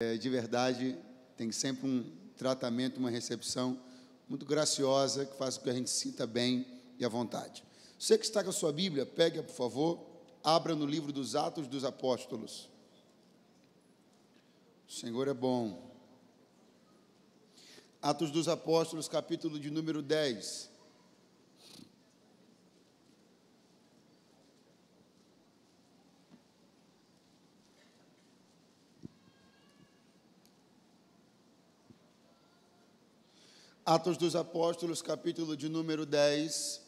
De verdade, tem sempre um tratamento, uma recepção muito graciosa, que faz com que a gente sinta bem e à vontade. Você que está com a sua Bíblia, pegue, por favor, abra no livro dos Atos dos Apóstolos. O Senhor é bom. Atos dos Apóstolos, capítulo de número 10. Atos dos Apóstolos, capítulo de número 10,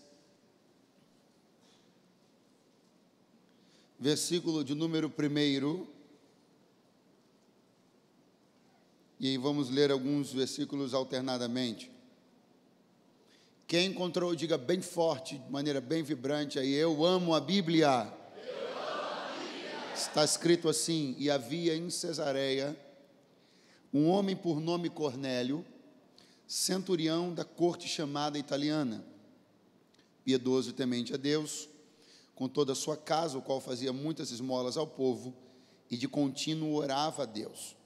versículo de número 1. E aí vamos ler alguns versículos alternadamente. Quem encontrou, diga bem forte, de maneira bem vibrante aí: eu amo a Bíblia. Eu amo a Bíblia. Está escrito assim: e havia em Cesareia um homem por nome Cornélio, centurião da corte chamada italiana, piedoso e temente a Deus, com toda a sua casa, o qual fazia muitas esmolas ao povo, e de contínuo orava a Deus.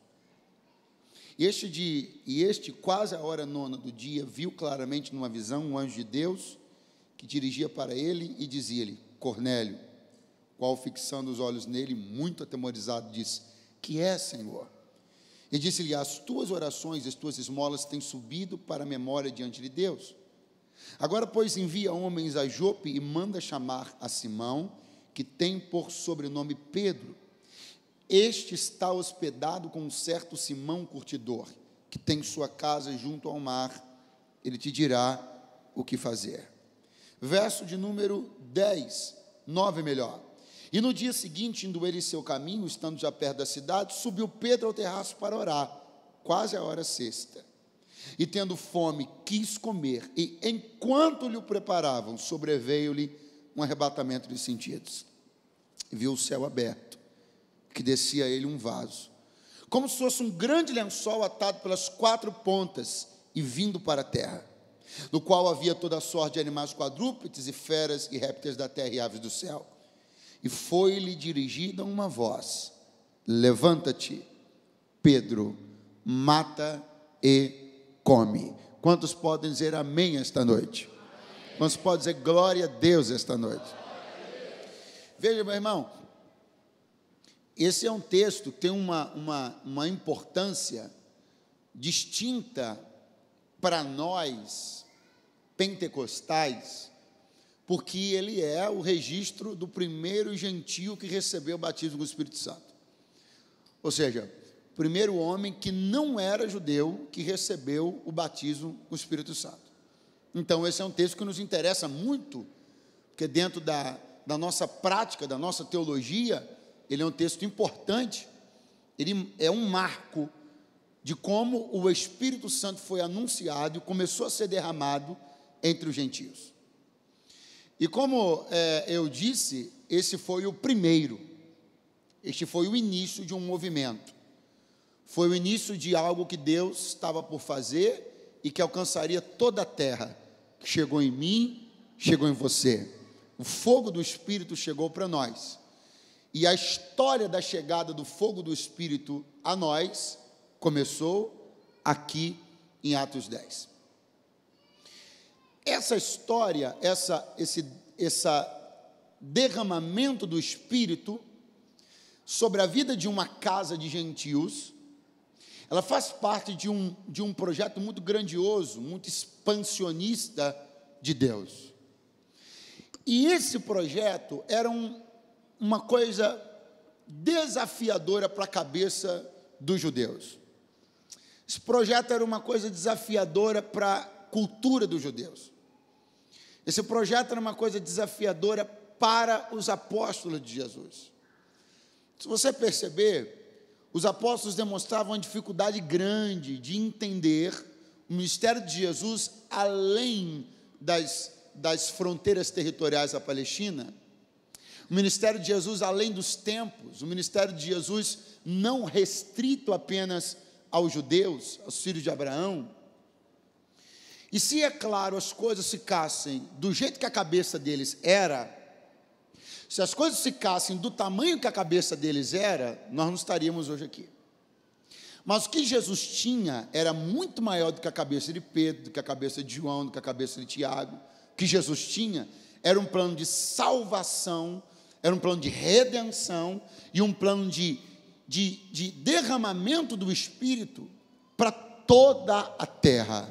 Este, quase a hora 9 do dia, viu claramente numa visão um anjo de Deus, que dirigia para ele e dizia-lhe: Cornélio, qual, fixando os olhos nele, muito atemorizado, disse: que é, Senhor? E disse-lhe: as tuas orações, as tuas esmolas têm subido para a memória diante de Deus. Agora, pois, envia homens a Jope e manda chamar a Simão, que tem por sobrenome Pedro. Este está hospedado com um certo Simão curtidor, que tem sua casa junto ao mar. Ele te dirá o que fazer. Verso de número 10, 9 melhor. E no dia seguinte, indo ele em seu caminho, estando já perto da cidade, subiu Pedro ao terraço para orar, quase a hora sexta. E tendo fome, quis comer, e enquanto lhe o preparavam, sobreveio-lhe um arrebatamento de sentidos. E viu o céu aberto, que descia a ele um vaso, como se fosse um grande lençol atado pelas 4 pontas e vindo para a terra, no qual havia toda a sorte de animais quadrúpedes e feras e répteis da terra e aves do céu. E foi-lhe dirigida uma voz: levanta-te, Pedro, mata e come. Quantos podem dizer amém esta noite? Amém. Quantos podem dizer glória a Deus esta noite? Veja, meu irmão, esse é um texto que tem uma importância distinta para nós, pentecostais, porque ele é o registro do primeiro gentio que recebeu o batismo com o Espírito Santo. Ou seja, o primeiro homem que não era judeu que recebeu o batismo com o Espírito Santo. Então, esse é um texto que nos interessa muito, porque dentro da nossa prática, da nossa teologia, ele é um texto importante. Ele é um marco de como o Espírito Santo foi anunciado e começou a ser derramado entre os gentios. E como eu disse, esse foi o primeiro, este foi o início de um movimento, foi o início de algo que Deus estava por fazer e que alcançaria toda a terra, que chegou em mim, chegou em você. O fogo do Espírito chegou para nós, e a história da chegada do fogo do Espírito a nós começou aqui em Atos 10. Essa história, esse derramamento do Espírito sobre a vida de uma casa de gentios, ela faz parte de um projeto muito grandioso, muito expansionista de Deus. E esse projeto era uma coisa desafiadora para a cabeça dos judeus. Esse projeto era uma coisa desafiadora para a cultura dos judeus. Esse projeto era uma coisa desafiadora para os apóstolos de Jesus. Se você perceber, os apóstolos demonstravam uma dificuldade grande de entender o ministério de Jesus além das fronteiras territoriais da Palestina, o ministério de Jesus além dos templos, o ministério de Jesus não restrito apenas aos judeus, aos filhos de Abraão. E se, é claro, as coisas ficassem do jeito que a cabeça deles era, se as coisas ficassem do tamanho que a cabeça deles era, nós não estaríamos hoje aqui. Mas o que Jesus tinha era muito maior do que a cabeça de Pedro, do que a cabeça de João, do que a cabeça de Tiago. O que Jesus tinha era um plano de salvação, era um plano de redenção e um plano de derramamento do Espírito para toda a terra.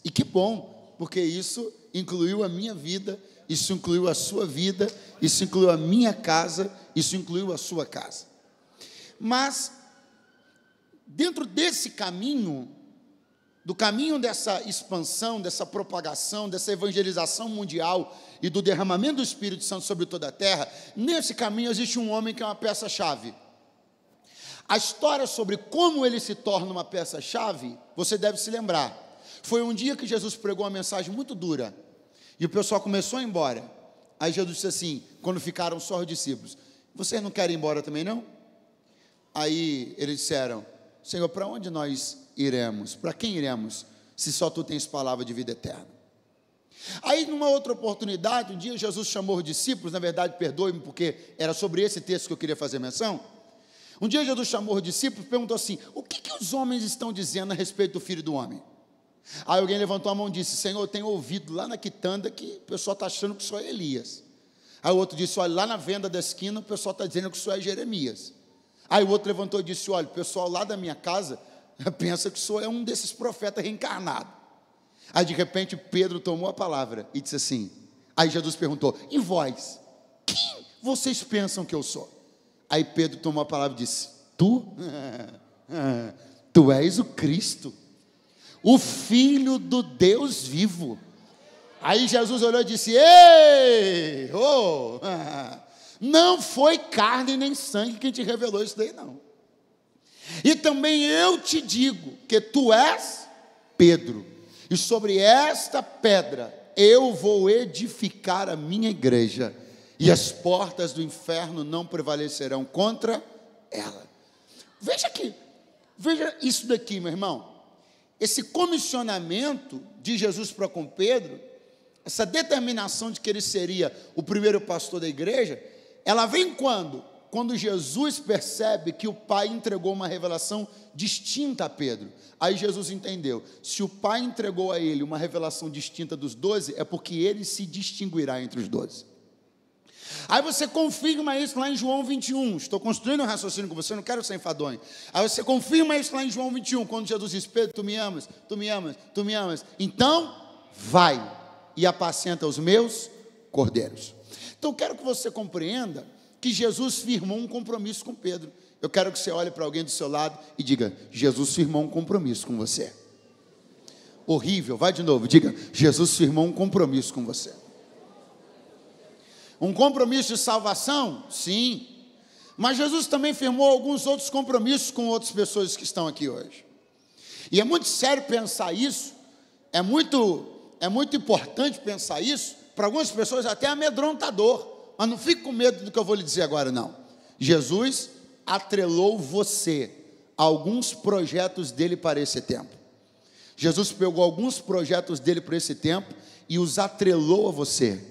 E que bom, porque isso incluiu a minha vida, isso incluiu a sua vida, isso incluiu a minha casa, isso incluiu a sua casa. Mas, dentro desse caminho, do caminho dessa expansão, dessa propagação, dessa evangelização mundial e do derramamento do Espírito Santo sobre toda a terra, nesse caminho existe um homem que é uma peça-chave. A história sobre como ele se torna uma peça-chave, você deve se lembrar. Foi um dia que Jesus pregou uma mensagem muito dura, e o pessoal começou a ir embora. Aí Jesus disse assim, quando ficaram só os discípulos: vocês não querem ir embora também não? Aí eles disseram: Senhor, para onde nós iremos? Para quem iremos, se só tu tens palavra de vida eterna? Aí, numa outra oportunidade, um dia Jesus chamou os discípulos, na verdade, perdoe-me, porque era sobre esse texto que eu queria fazer menção. Um dia Jesus chamou os discípulos e perguntou assim: o que os homens estão dizendo a respeito do Filho do Homem? Aí alguém levantou a mão e disse: Senhor, eu tenho ouvido lá na quitanda que o pessoal está achando que o senhor é Elias. Aí o outro disse: olha, lá na venda da esquina o pessoal está dizendo que o senhor é Jeremias. Aí o outro levantou e disse: olha, o pessoal lá da minha casa pensa que o senhor é um desses profetas reencarnados. Aí de repente Pedro tomou a palavra e disse assim, aí Jesus perguntou: e vós, quem vocês pensam que eu sou? Aí Pedro tomou a palavra e disse: tu és o Cristo, o Filho do Deus vivo. Aí Jesus olhou e disse: ei, não foi carne nem sangue quem te revelou isso daí não. E também eu te digo que tu és Pedro, e sobre esta pedra eu vou edificar a minha igreja, e as portas do inferno não prevalecerão contra ela. Veja aqui, veja isso daqui, meu irmão. Esse comissionamento de Jesus para com Pedro, essa determinação de que ele seria o primeiro pastor da igreja, ela vem quando? Quando Jesus percebe que o Pai entregou uma revelação distinta a Pedro. Aí Jesus entendeu, se o Pai entregou a ele uma revelação distinta dos 12, é porque ele se distinguirá entre os 12. Aí você confirma isso lá em João 21, estou construindo um raciocínio com você, não quero ser enfadonho. Aí você confirma isso lá em João 21, quando Jesus diz: Pedro, tu me amas, tu me amas, tu me amas, então vai e apacenta os meus cordeiros. Então eu quero que você compreenda que Jesus firmou um compromisso com Pedro. Eu quero que você olhe para alguém do seu lado e diga: Jesus firmou um compromisso com você. Horrível, vai de novo, diga: Jesus firmou um compromisso com você. Um compromisso de salvação? Sim. Mas Jesus também firmou alguns outros compromissos com outras pessoas que estão aqui hoje. E é muito sério pensar isso, é muito importante pensar isso, para algumas pessoas até amedrontador, mas não fique com medo do que eu vou lhe dizer agora não. Jesus atrelou você a alguns projetos dele para esse tempo. Jesus pegou alguns projetos dele para esse tempo e os atrelou a você.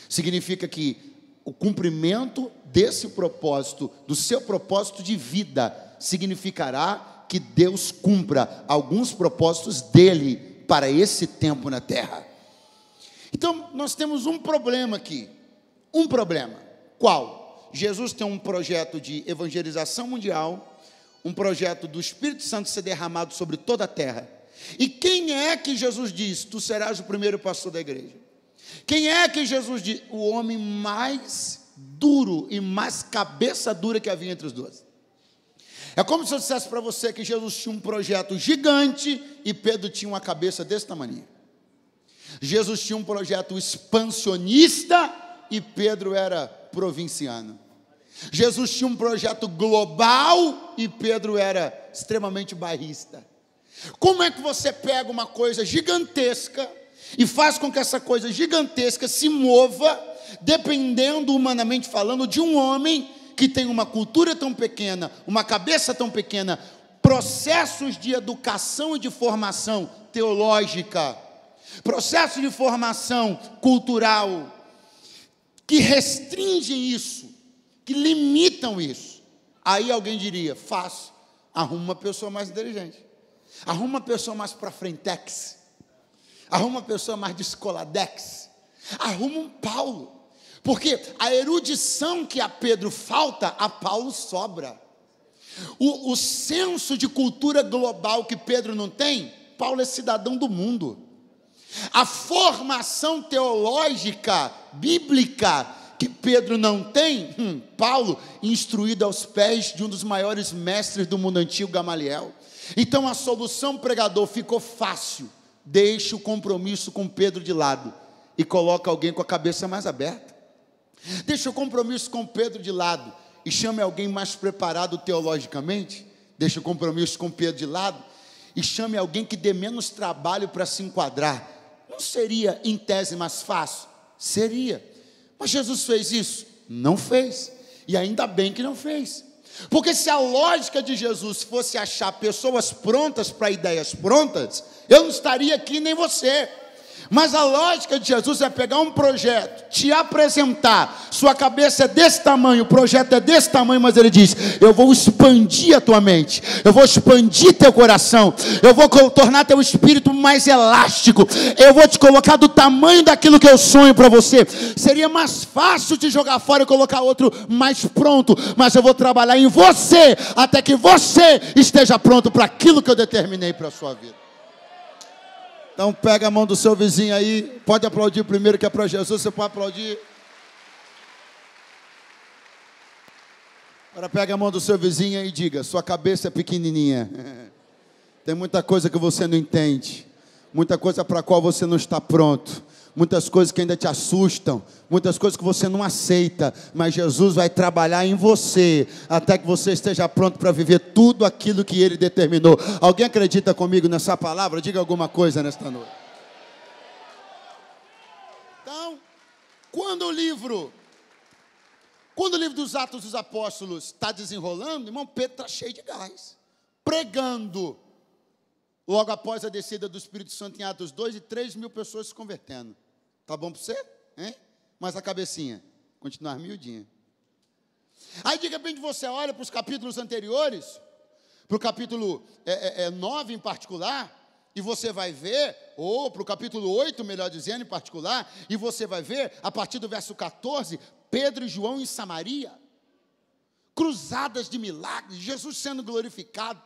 Significa que o cumprimento desse propósito, do seu propósito de vida, significará que Deus cumpra alguns propósitos dele para esse tempo na terra. Então, nós temos um problema aqui. Um problema. Qual? Jesus tem um projeto de evangelização mundial, um projeto do Espírito Santo ser derramado sobre toda a terra. E quem é que Jesus diz: tu serás o primeiro pastor da igreja? Quem é que Jesus diz? O homem mais duro e mais cabeça dura que havia entre os 12. É como se eu dissesse para você que Jesus tinha um projeto gigante e Pedro tinha uma cabeça desse tamanho. Jesus tinha um projeto expansionista e Pedro era provinciano. Jesus tinha um projeto global e Pedro era extremamente bairrista. Como é que você pega uma coisa gigantesca e faz com que essa coisa gigantesca se mova, dependendo, humanamente falando, de um homem que tem uma cultura tão pequena, uma cabeça tão pequena, processos de educação e de formação teológica, processos de formação cultural, que restringem isso, que limitam isso. Aí alguém diria: fácil. arruma uma pessoa mais inteligente. Arruma uma pessoa mais para frentex. Arruma uma pessoa mais descoladex. Arruma um Paulo. Porque a erudição que a Pedro falta, a Paulo sobra. O senso de cultura global que Pedro não tem, Paulo é cidadão do mundo. A formação teológica, bíblica, que Pedro não tem, Paulo, instruído aos pés de um dos maiores mestres do mundo antigo, Gamaliel. Então a solução, pregador, ficou fácil. Deixa o compromisso com Pedro de lado e coloca alguém com a cabeça mais aberta. Deixa o compromisso com Pedro de lado e chame alguém mais preparado teologicamente. Deixa o compromisso com Pedro de lado e chame alguém que dê menos trabalho para se enquadrar. Não seria, em tese, mais fácil? Seria. Mas Jesus fez isso? Não fez. E ainda bem que não fez. Porque se a lógica de Jesus fosse achar pessoas prontas para ideias prontas, eu não estaria aqui nem você. Mas a lógica de Jesus é pegar um projeto, te apresentar, sua cabeça é desse tamanho, o projeto é desse tamanho, mas ele diz, eu vou expandir a tua mente, eu vou expandir teu coração, eu vou tornar teu espírito mais elástico, eu vou te colocar do tamanho daquilo que eu sonho para você. Seria mais fácil te jogar fora e colocar outro mais pronto, mas eu vou trabalhar em você, até que você esteja pronto para aquilo que eu determinei para a sua vida. Então pega a mão do seu vizinho aí, pode aplaudir primeiro que é para Jesus, você pode aplaudir. Agora pega a mão do seu vizinho e diga, sua cabeça é pequenininha. Tem muita coisa que você não entende, muita coisa para a qual você não está pronto, muitas coisas que ainda te assustam, muitas coisas que você não aceita, mas Jesus vai trabalhar em você, até que você esteja pronto para viver tudo aquilo que Ele determinou. Alguém acredita comigo nessa palavra? Diga alguma coisa nesta noite. Então, quando o livro dos Atos dos Apóstolos está desenrolando, irmão, Pedro está cheio de gás, pregando, logo após a descida do Espírito Santo em Atos 2, e 3.000 pessoas se convertendo. Tá bom para você? Hein? Mas a cabecinha, continuar miudinha. Aí de repente você olha para os capítulos anteriores, para o capítulo 9 em particular, e você vai ver, ou para o capítulo 8, melhor dizendo, em particular, e você vai ver, a partir do verso 14, Pedro e João em Samaria, cruzadas de milagres, Jesus sendo glorificado.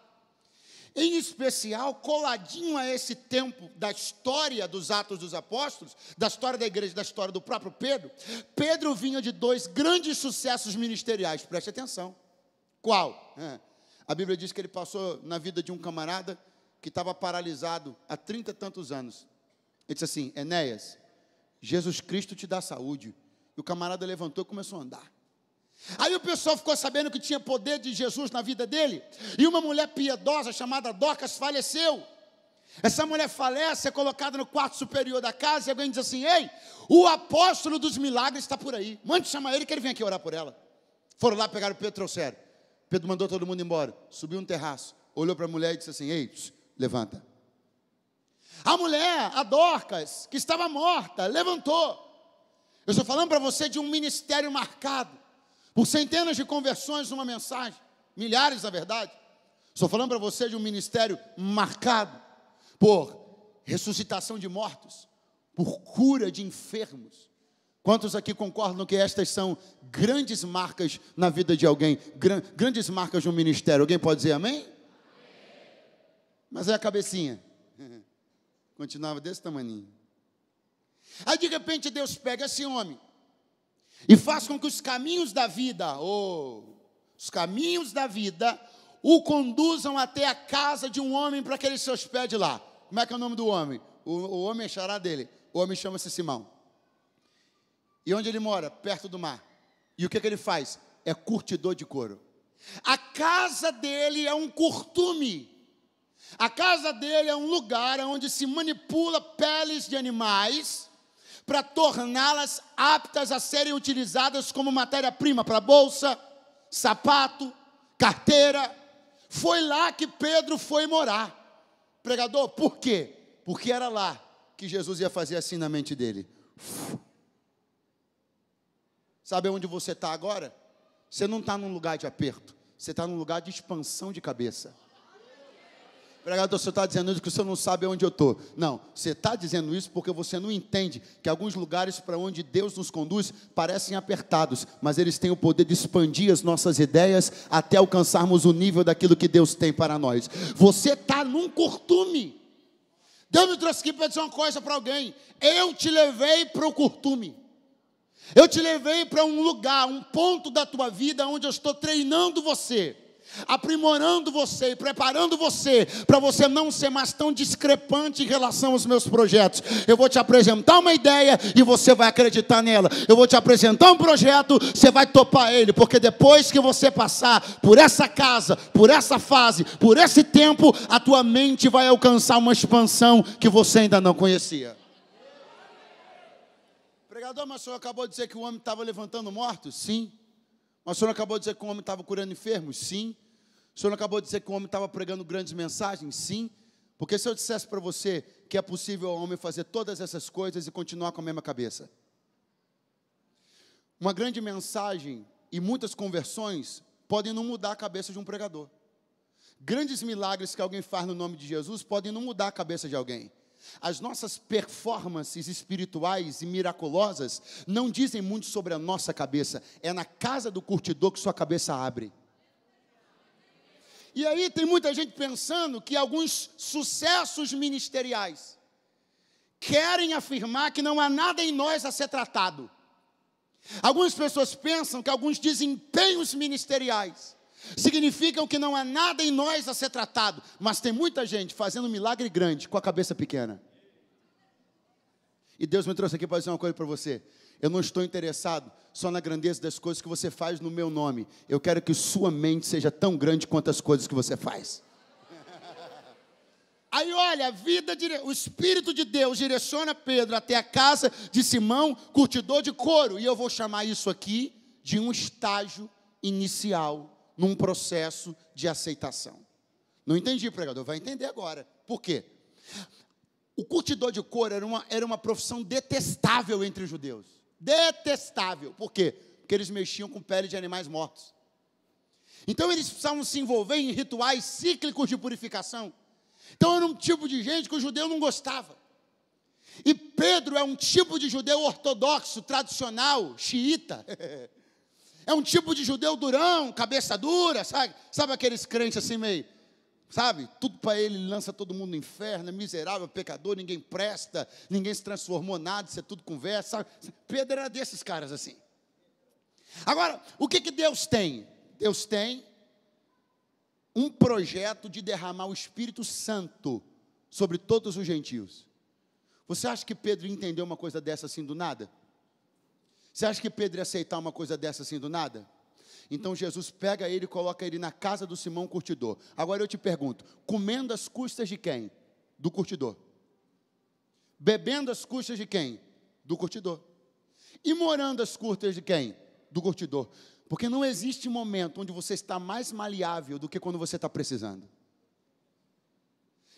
Em especial, coladinho a esse tempo da história dos Atos dos Apóstolos, da história da igreja, da história do próprio Pedro, Pedro vinha de 2 grandes sucessos ministeriais, preste atenção. Qual? A Bíblia diz que ele passou na vida de um camarada que estava paralisado há 30 e tantos anos. Ele disse assim, Enéas, Jesus Cristo te dá saúde. E o camarada levantou e começou a andar. Aí o pessoal ficou sabendo que tinha poder de Jesus na vida dele, e uma mulher piedosa chamada Dorcas faleceu. Essa mulher falece, é colocada no quarto superior da casa, e alguém diz assim, ei, o apóstolo dos milagres está por aí, mande chamar ele que ele vem aqui orar por ela. Foram lá, pegaram Pedro, trouxeram. Pedro mandou todo mundo embora, subiu um terraço, olhou para a mulher e disse assim, ei, levanta. A mulher, a Dorcas, que estava morta, levantou. Eu estou falando para você de um ministério marcado por centenas de conversões numa mensagem, milhares na verdade. Estou falando para você de um ministério marcado por ressuscitação de mortos, por cura de enfermos. Quantos aqui concordam que estas são grandes marcas na vida de alguém, grandes marcas no ministério? Alguém pode dizer amém? Mas aí a cabecinha continuava desse tamaninho. Aí de repente Deus pega esse homem e faz com que os caminhos da vida, o conduzam até a casa de um homem para que ele se hospede lá. Como é que é o nome do homem? O homem é xará dele. O homem chama-se Simão. E onde ele mora? Perto do mar. E o que ele faz? É curtidor de couro. A casa dele é um curtume. A casa dele é um lugar onde se manipula peles de animais para torná-las aptas a serem utilizadas como matéria-prima para bolsa, sapato, carteira. Foi lá que Pedro foi morar. Pregador, por quê? Porque era lá que Jesus ia fazer assim na mente dele. Sabe onde você está agora? Você não está num lugar de aperto, Você está num lugar de expansão de cabeça. Pregador, você está dizendo isso que você não sabe onde eu estou. Não, você está dizendo isso porque você não entende que alguns lugares para onde Deus nos conduz parecem apertados, mas eles têm o poder de expandir as nossas ideias até alcançarmos o nível daquilo que Deus tem para nós. Você está num curtume. Deus me trouxe aqui para dizer uma coisa para alguém. Eu te levei para o curtume. Eu te levei para um lugar, um ponto da tua vida onde eu estou treinando você, aprimorando você e preparando você para você não ser mais tão discrepante em relação aos meus projetos. Eu vou te apresentar uma ideia e você vai acreditar nela. Eu vou te apresentar um projeto, você vai topar ele, porque depois que você passar por essa casa, por essa fase, por esse tempo, a tua mente vai alcançar uma expansão que você ainda não conhecia. Pregador, mas o senhor acabou de dizer que o homem estava levantando mortos? Sim. Mas o senhor acabou de dizer que o homem estava curando enfermos? Sim. O senhor acabou de dizer que o homem estava pregando grandes mensagens? Sim. Porque se eu dissesse para você que é possível o homem fazer todas essas coisas e continuar com a mesma cabeça? Uma grande mensagem e muitas conversões podem não mudar a cabeça de um pregador. Grandes milagres que alguém faz no nome de Jesus podem não mudar a cabeça de alguém. As nossas performances espirituais e miraculosas não dizem muito sobre a nossa cabeça. É na casa do curtidor que sua cabeça abre. E aí tem muita gente pensando que alguns sucessos ministeriais querem afirmar que não há nada em nós a ser tratado. Algumas pessoas pensam que alguns desempenhos ministeriais significam que não há nada em nós a ser tratado, mas tem muita gente fazendo um milagre grande com a cabeça pequena. E Deus me trouxe aqui para dizer uma coisa para você. Eu não estou interessado só na grandeza das coisas que você faz no meu nome. Eu quero que sua mente seja tão grande quanto as coisas que você faz. Aí olha, o Espírito de Deus direciona Pedro até a casa de Simão, curtidor de couro. E eu vou chamar isso aqui de um estágio inicial num processo de aceitação. Não entendi, pregador? Vai entender agora. Por quê? O curtidor de couro era uma profissão detestável entre os judeus. Detestável. Por quê? Porque eles mexiam com pele de animais mortos. Então eles precisavam se envolver em rituais cíclicos de purificação. Então era um tipo de gente que o judeu não gostava. E Pedro é um tipo de judeu ortodoxo, tradicional, xiita. É um tipo de judeu durão, cabeça dura, sabe? Sabe aqueles crentes assim meio, sabe? Tudo para ele lança todo mundo no inferno, é miserável, pecador, ninguém presta, ninguém se transformou nada, isso é tudo conversa, sabe? Pedro era desses caras assim. Agora, o que Deus tem? Deus tem um projeto de derramar o Espírito Santo sobre todos os gentios. Você acha que Pedro entendeu uma coisa dessa assim do nada? Você acha que Pedro ia aceitar uma coisa dessa assim do nada? Então Jesus pega ele e coloca ele na casa do Simão curtidor. Agora eu te pergunto, comendo às custas de quem? Do curtidor. Bebendo às custas de quem? Do curtidor. E morando às custas de quem? Do curtidor. Porque não existe momento onde você está mais maleável do que quando você está precisando.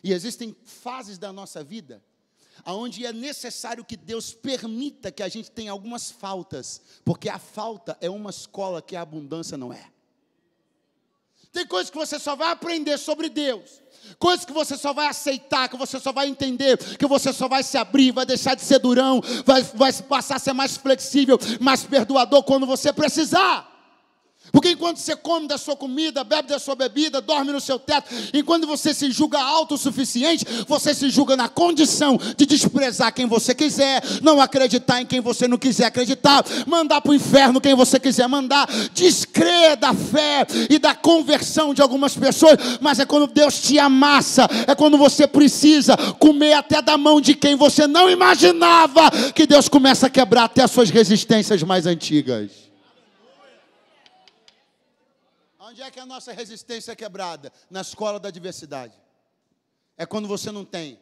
E existem fases da nossa vida onde é necessário que Deus permita que a gente tenha algumas faltas, porque a falta é uma escola que a abundância não é. Tem coisas que você só vai aprender sobre Deus, coisas que você só vai aceitar, que você só vai entender, que você só vai se abrir, vai deixar de ser durão, vai passar a ser mais flexível, mais perdoador quando você precisar. Porque enquanto você come da sua comida, bebe da sua bebida, dorme no seu teto, enquanto você se julga autossuficiente, você se julga na condição de desprezar quem você quiser, não acreditar em quem você não quiser acreditar, mandar para o inferno quem você quiser mandar, descrer da fé e da conversão de algumas pessoas, mas é quando Deus te amassa, é quando você precisa comer até da mão de quem você não imaginava, que Deus começa a quebrar até as suas resistências mais antigas. Onde é que a nossa resistência é quebrada? Na escola da adversidade. É quando você não tem.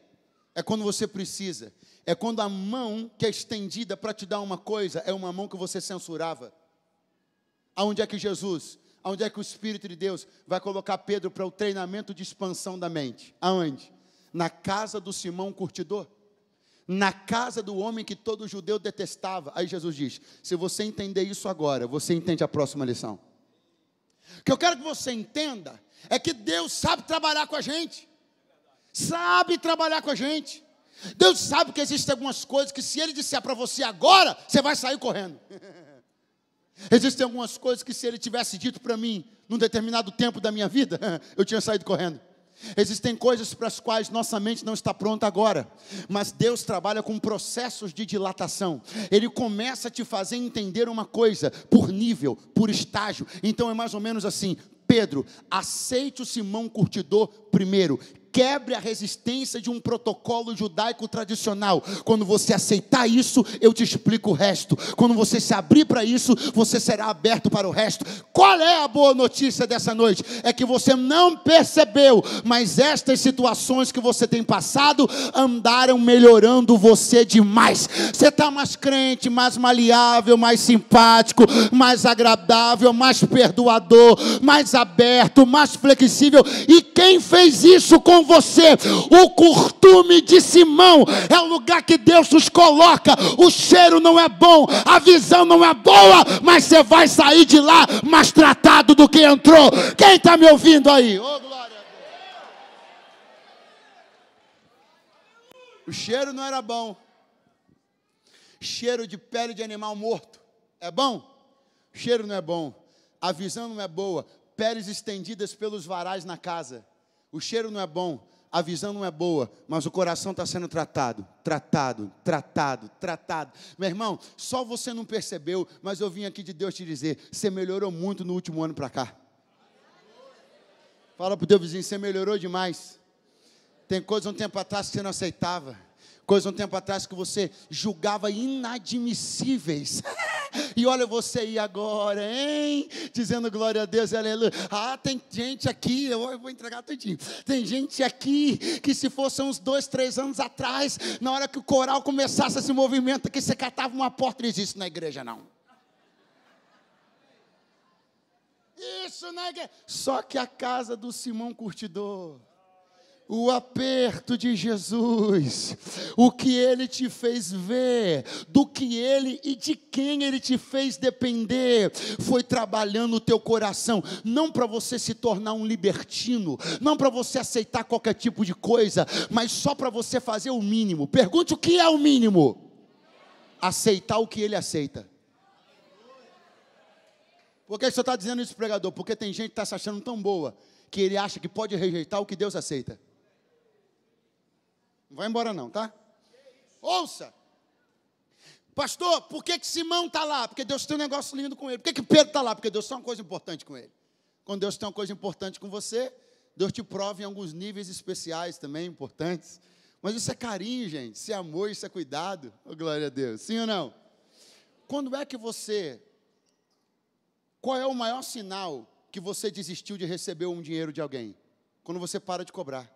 É quando você precisa. É quando a mão que é estendida para te dar uma coisa é uma mão que você censurava. Aonde é que Jesus, aonde é que o Espírito de Deus vai colocar Pedro para o treinamento de expansão da mente? Aonde? Na casa do Simão curtidor. Na casa do homem que todo judeu detestava. Aí Jesus diz, se você entender isso agora, você entende a próxima lição. O que eu quero que você entenda é que Deus sabe trabalhar com a gente. Sabe trabalhar com a gente. Deus sabe que existem algumas coisas que se Ele disser para você agora, você vai sair correndo. Existem algumas coisas que se Ele tivesse dito para mim, num determinado tempo da minha vida, eu tinha saído correndo. Existem coisas para as quais nossa mente não está pronta agora, mas Deus trabalha com processos de dilatação. Ele começa a te fazer entender uma coisa, por nível, por estágio. Então é mais ou menos assim: Pedro, aceite o Simão curtidor primeiro. Quebre a resistência de um protocolo judaico tradicional. Quando você aceitar isso, eu te explico o resto. Quando você se abrir para isso, você será aberto para o resto. Qual é a boa notícia dessa noite? É que você não percebeu, mas estas situações que você tem passado andaram melhorando você demais. Você está mais crente, mais maleável, mais simpático, mais agradável, mais perdoador, mais aberto, mais flexível. E quem fez isso com você? O curtume de Simão. É o lugar que Deus nos coloca. O cheiro não é bom, a visão não é boa, mas você vai sair de lá mais tratado do que entrou. Quem está me ouvindo aí? Oh, glória a Deus. O cheiro não era bom. Cheiro de pele de animal morto é bom? O cheiro não é bom. A visão não é boa. Peles estendidas pelos varais na casa. O cheiro não é bom, a visão não é boa, mas o coração está sendo tratado. Meu irmão, só você não percebeu, mas eu vim aqui de Deus te dizer, você melhorou muito no último ano para cá. Fala para o teu vizinho, você melhorou demais. Tem coisa um tempo atrás que você não aceitava. Coisa um tempo atrás que você julgava inadmissíveis. E olha você aí agora, hein? Dizendo glória a Deus, aleluia. Ah, tem gente aqui, eu vou entregar tudinho. Tem gente aqui que se fosse uns 2, 3 anos atrás, na hora que o coral começasse esse movimento, que você catava uma porta, não existe na igreja não. Isso na igreja. Só que a casa do Simão Curtidor, o aperto de Jesus, o que Ele te fez ver, do que Ele e de quem Ele te fez depender, foi trabalhando o teu coração, não para você se tornar um libertino, não para você aceitar qualquer tipo de coisa, mas só para você fazer o mínimo. Pergunte o que é o mínimo? Aceitar o que Ele aceita. Por que você está dizendo isso, pregador? Porque tem gente que está se achando tão boa, que ele acha que pode rejeitar o que Deus aceita. Não vai embora não, tá? Ouça. Pastor, por que Simão está lá? Porque Deus tem um negócio lindo com ele. Por que Pedro está lá? Porque Deus tem uma coisa importante com ele. Quando Deus tem uma coisa importante com você, Deus te prova em alguns níveis especiais também, importantes. Mas isso é carinho, gente. Isso é amor, isso é cuidado. Oh, glória a Deus. Sim ou não? Quando é que você... Qual é o maior sinal que você desistiu de receber um dinheiro de alguém? Quando você para de cobrar.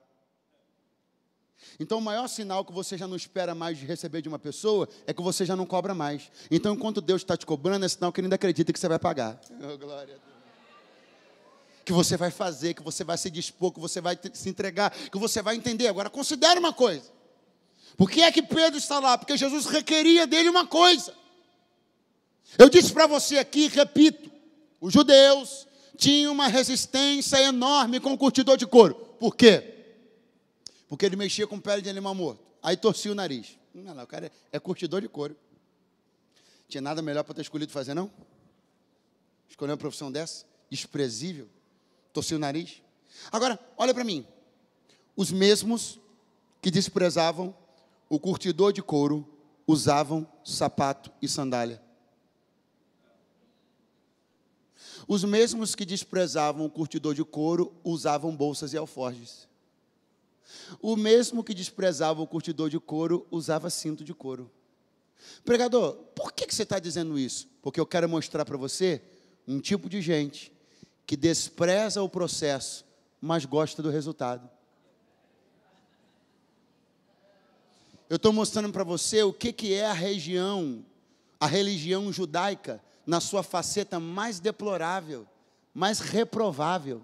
Então o maior sinal que você já não espera mais de receber de uma pessoa é que você já não cobra mais. Então enquanto Deus está te cobrando, é sinal que Ele ainda acredita que você vai pagar. Oh, glória a Deus. Que você vai fazer, que você vai se dispor, que você vai se entregar, que você vai entender. Agora considere uma coisa. Por que é que Pedro está lá? Porque Jesus requeria dele uma coisa. Eu disse para você aqui, repito, os judeus tinham uma resistência enorme com o curtidor de couro. Por quê? Porque ele mexia com pele de animal morto. Aí torcia o nariz. Não, o cara é curtidor de couro. Tinha nada melhor para ter escolhido fazer, não? Escolher uma profissão dessa? Desprezível. Torcia o nariz. Agora, olha para mim. Os mesmos que desprezavam o curtidor de couro usavam sapato e sandália. Os mesmos que desprezavam o curtidor de couro usavam bolsas e alforjes. O mesmo que desprezava o curtidor de couro usava cinto de couro. Pregador, por que você está dizendo isso? Porque eu quero mostrar para você um tipo de gente que despreza o processo, mas gosta do resultado. Eu estou mostrando para você o que é a religião judaica, na sua faceta mais deplorável, mais reprovável.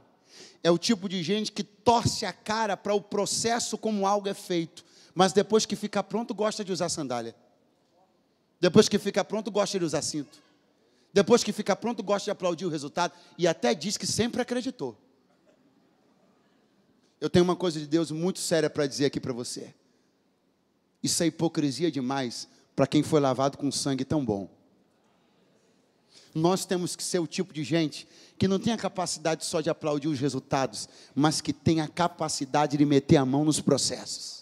É o tipo de gente que torce a cara para o processo como algo é feito, mas depois que fica pronto, gosta de usar sandália. Depois que fica pronto, gosta de usar cinto. Depois que fica pronto, gosta de aplaudir o resultado. E até diz que sempre acreditou. Eu tenho uma coisa de Deus muito séria para dizer aqui para você. Isso é hipocrisia demais para quem foi lavado com sangue tão bom. Nós temos que ser o tipo de gente que não tem a capacidade só de aplaudir os resultados, mas que tem a capacidade de meter a mão nos processos.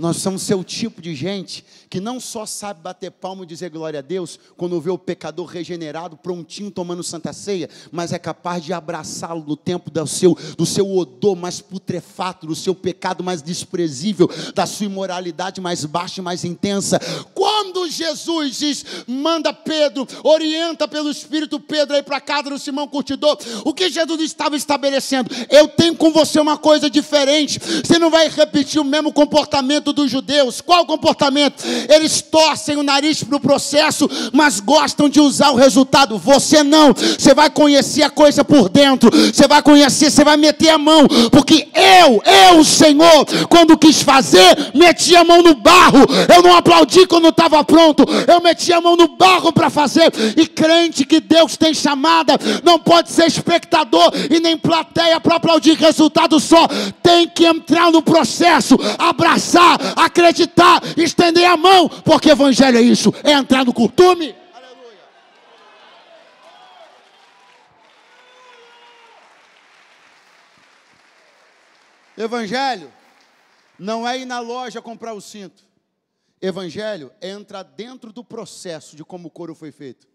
Nós somos seu tipo de gente que não só sabe bater palma e dizer glória a Deus quando vê o pecador regenerado, prontinho, tomando santa ceia, mas é capaz de abraçá-lo no tempo do seu odor mais putrefato, do seu pecado mais desprezível, da sua imoralidade mais baixa e mais intensa. Quando Jesus diz, manda Pedro, orienta pelo Espírito Pedro aí para a casa do Simão Curtidor, o que Jesus estava estabelecendo? Eu tenho com você uma coisa diferente, você não vai repetir o mesmo comportamento dos judeus. Qual o comportamento? Eles torcem o nariz para o processo, mas gostam de usar o resultado. Você não, você vai conhecer a coisa por dentro, você vai conhecer, você vai meter a mão, porque eu, Senhor, quando quis fazer, meti a mão no barro. Eu não aplaudi quando estava pronto, eu meti a mão no barro para fazer. E crente que Deus tem chamada, não pode ser espectador e nem plateia para aplaudir resultado só, tem que entrar no processo, abraçar, acreditar, estender a mão, porque evangelho é isso, é entrar no curtume. Aleluia. Evangelho não é ir na loja comprar o cinto. Evangelho é entrar dentro do processo de como o couro foi feito.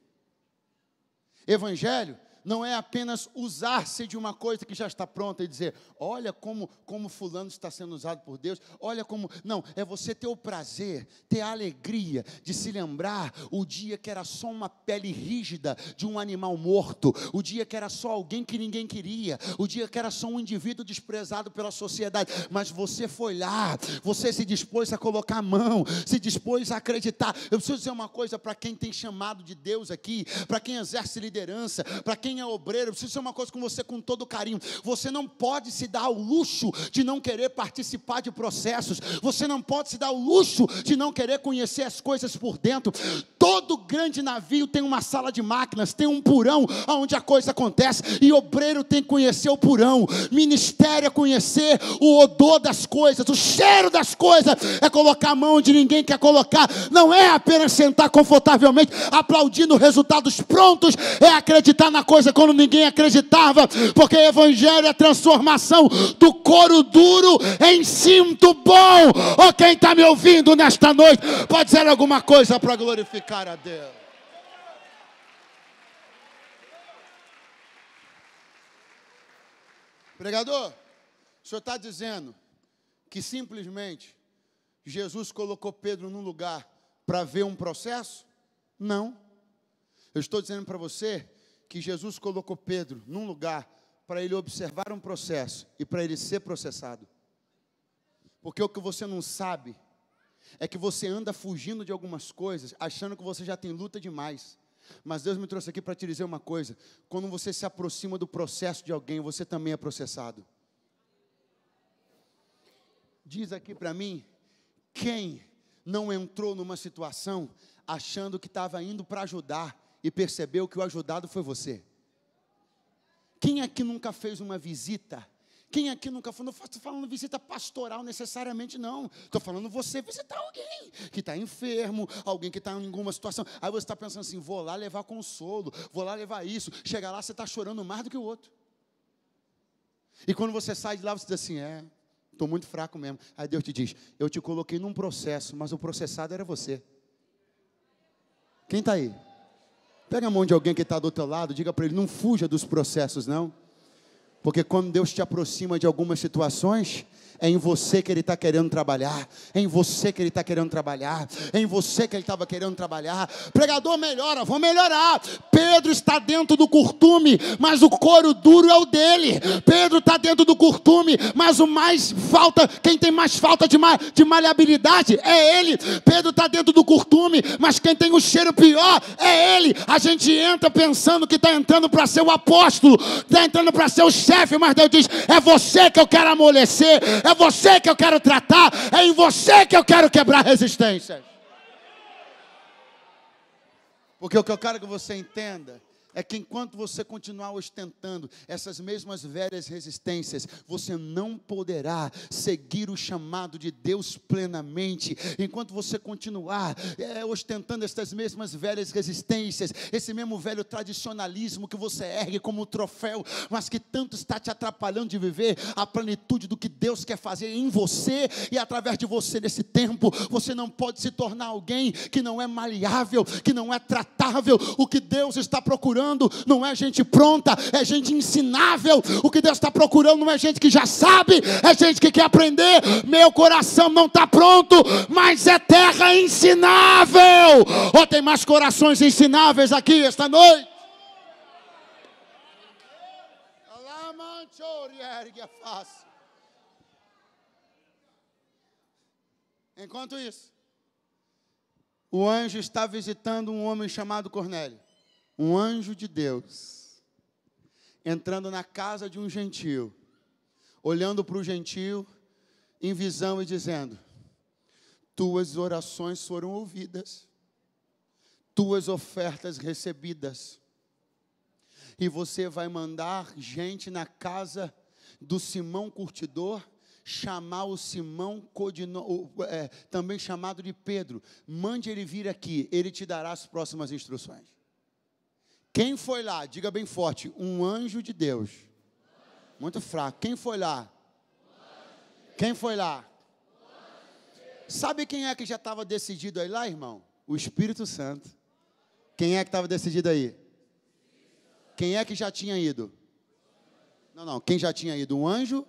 Evangelho não é apenas usar-se de uma coisa que já está pronta e dizer, olha como fulano está sendo usado por Deus, olha como... Não, é você ter o prazer, ter a alegria de se lembrar o dia que era só uma pele rígida de um animal morto, o dia que era só alguém que ninguém queria, o dia que era só um indivíduo desprezado pela sociedade, mas você foi lá, você se dispôs a colocar a mão, se dispôs a acreditar. Eu preciso dizer uma coisa para quem tem chamado de Deus aqui, para quem exerce liderança, para quem é obreiro, eu preciso dizer uma coisa com você com todo carinho. Você não pode se dar ao luxo de não querer participar de processos. Você não pode se dar ao luxo de não querer conhecer as coisas por dentro. Todo grande navio tem uma sala de máquinas, tem um porão onde a coisa acontece, e obreiro tem que conhecer o porão, ministério é conhecer o odor das coisas, o cheiro das coisas, é colocar a mão onde ninguém quer colocar, não é apenas sentar confortavelmente aplaudindo resultados prontos, é acreditar na coisa quando ninguém acreditava, porque evangelho é transformação do couro duro em cinto bom. Ou quem está me ouvindo nesta noite pode dizer alguma coisa para glorificar a Deus. Pregador, o senhor está dizendo que simplesmente Jesus colocou Pedro num lugar para ver um processo? Não. Eu estou dizendo para você que Jesus colocou Pedro num lugar para ele observar um processo e para ele ser processado. Porque o que você não sabe é que você anda fugindo de algumas coisas, achando que você já tem luta demais. Mas Deus me trouxe aqui para te dizer uma coisa: quando você se aproxima do processo de alguém, você também é processado. Diz aqui para mim, quem não entrou numa situação achando que estava indo para ajudar e percebeu que o ajudado foi você? Quem aqui nunca fez uma visita? Quem aqui nunca foi? Não estou falando visita pastoral necessariamente, não. Estou falando você visitar alguém que está enfermo, alguém que está em alguma situação. Aí você está pensando assim, vou lá levar consolo, vou lá levar isso. Chega lá, você está chorando mais do que o outro. E quando você sai de lá, você diz assim, estou muito fraco mesmo. Aí Deus te diz, eu te coloquei num processo, mas o processado era você. Quem está aí? Pega a mão de alguém que está do teu lado, diga para ele, não fuja dos processos, não. Porque quando Deus te aproxima de algumas situações, é em você que Ele está querendo trabalhar, é em você que Ele está querendo trabalhar, é em você que Ele estava querendo trabalhar. Pregador, melhora, vou melhorar. Pedro está dentro do curtume, mas o couro duro é o dele. Pedro está dentro do curtume, mas quem tem mais falta de maleabilidade é ele. Pedro está dentro do curtume, mas quem tem o cheiro pior é ele. A gente entra pensando que está entrando para ser o apóstolo, está entrando para ser o chefe, mas Deus diz, é você que eu quero amolecer, é você que eu quero tratar, é em você que eu quero quebrar resistências. Porque o que eu quero que você entenda é que enquanto você continuar ostentando essas mesmas velhas resistências, você não poderá seguir o chamado de Deus plenamente. Enquanto você continuar ostentando essas mesmas velhas resistências, esse mesmo velho tradicionalismo que você ergue como troféu, mas que tanto está te atrapalhando de viver a plenitude do que Deus quer fazer em você e através de você nesse tempo, você não pode se tornar alguém que não é maleável, que não é tratável. O que Deus está procurando não é gente pronta, é gente ensinável. O que Deus está procurando não é gente que já sabe, é gente que quer aprender. Meu coração não está pronto, mas é terra ensinável. Ou tem mais corações ensináveis aqui esta noite? Enquanto isso, o anjo está visitando um homem chamado Cornélio. Um anjo de Deus, entrando na casa de um gentio, olhando para o gentio em visão e dizendo: tuas orações foram ouvidas, tuas ofertas recebidas, e você vai mandar gente na casa do Simão Curtidor, chamar o Simão, também chamado de Pedro. Mande ele vir aqui, ele te dará as próximas instruções. Quem foi lá? Diga bem forte: um anjo de Deus. Muito fraco. Quem foi lá? Quem foi lá? Sabe quem é que já estava decidido aí lá, irmão? O Espírito Santo. Quem é que estava decidido aí? Quem é que já tinha ido? Não, quem já tinha ido? Um anjo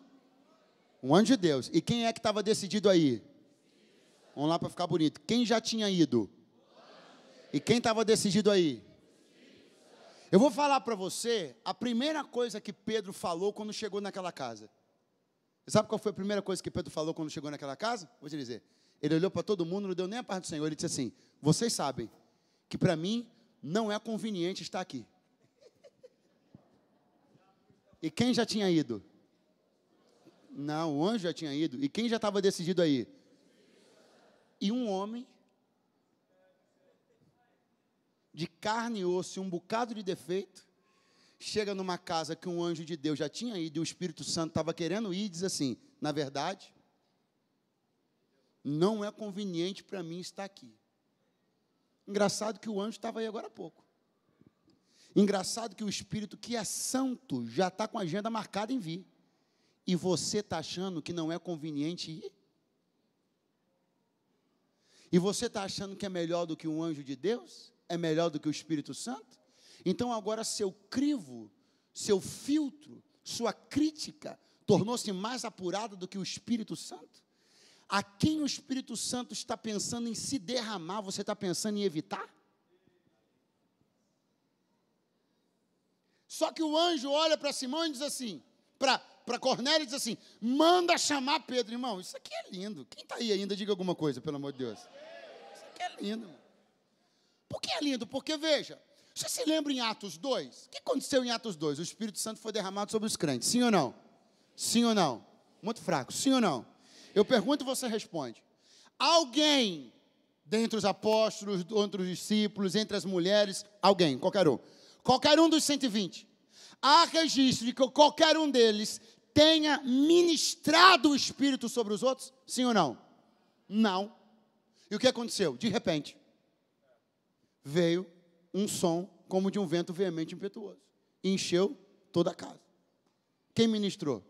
de Deus. E quem é que estava decidido aí? Vamos lá para ficar bonito. Quem já tinha ido? E quem estava decidido aí? Eu vou falar para você a primeira coisa que Pedro falou quando chegou naquela casa. Você sabe qual foi a primeira coisa que Pedro falou quando chegou naquela casa? Vou te dizer. Ele olhou para todo mundo, não deu nem a parte do Senhor. Ele disse assim: vocês sabem que para mim não é conveniente estar aqui. E quem já tinha ido? Não, o anjo já tinha ido. E quem já estava decidido aí? E um homem de carne e osso e um bocado de defeito, chega numa casa que um anjo de Deus já tinha ido e o Espírito Santo estava querendo ir e diz assim: na verdade, não é conveniente para mim estar aqui. Engraçado que o anjo estava aí agora há pouco. Engraçado que o Espírito, que é santo, já está com a agenda marcada em vir. E você está achando que não é conveniente ir? E você está achando que é melhor do que um anjo de Deus? É melhor do que o Espírito Santo? Então agora seu crivo, seu filtro, sua crítica tornou-se mais apurada do que o Espírito Santo? A quem o Espírito Santo está pensando em se derramar, você está pensando em evitar? Só que o anjo olha para Simão e diz assim, para Cornélio e diz assim: manda chamar Pedro. Irmão, isso aqui é lindo. Quem está aí ainda, diga alguma coisa, pelo amor de Deus. Isso aqui é lindo, irmão. Por que é lindo? Porque, veja, você se lembra em Atos 2? O que aconteceu em Atos 2? O Espírito Santo foi derramado sobre os crentes, sim ou não? Sim ou não? Muito fraco, sim ou não? Eu pergunto e você responde. Alguém, dentre os apóstolos, entre os discípulos, entre as mulheres, alguém, qualquer um dos 120, há registro de que qualquer um deles tenha ministrado o Espírito sobre os outros? Sim ou não? Não. E o que aconteceu? De repente, veio um som como de um vento veemente e impetuoso. E encheu toda a casa. Quem ministrou?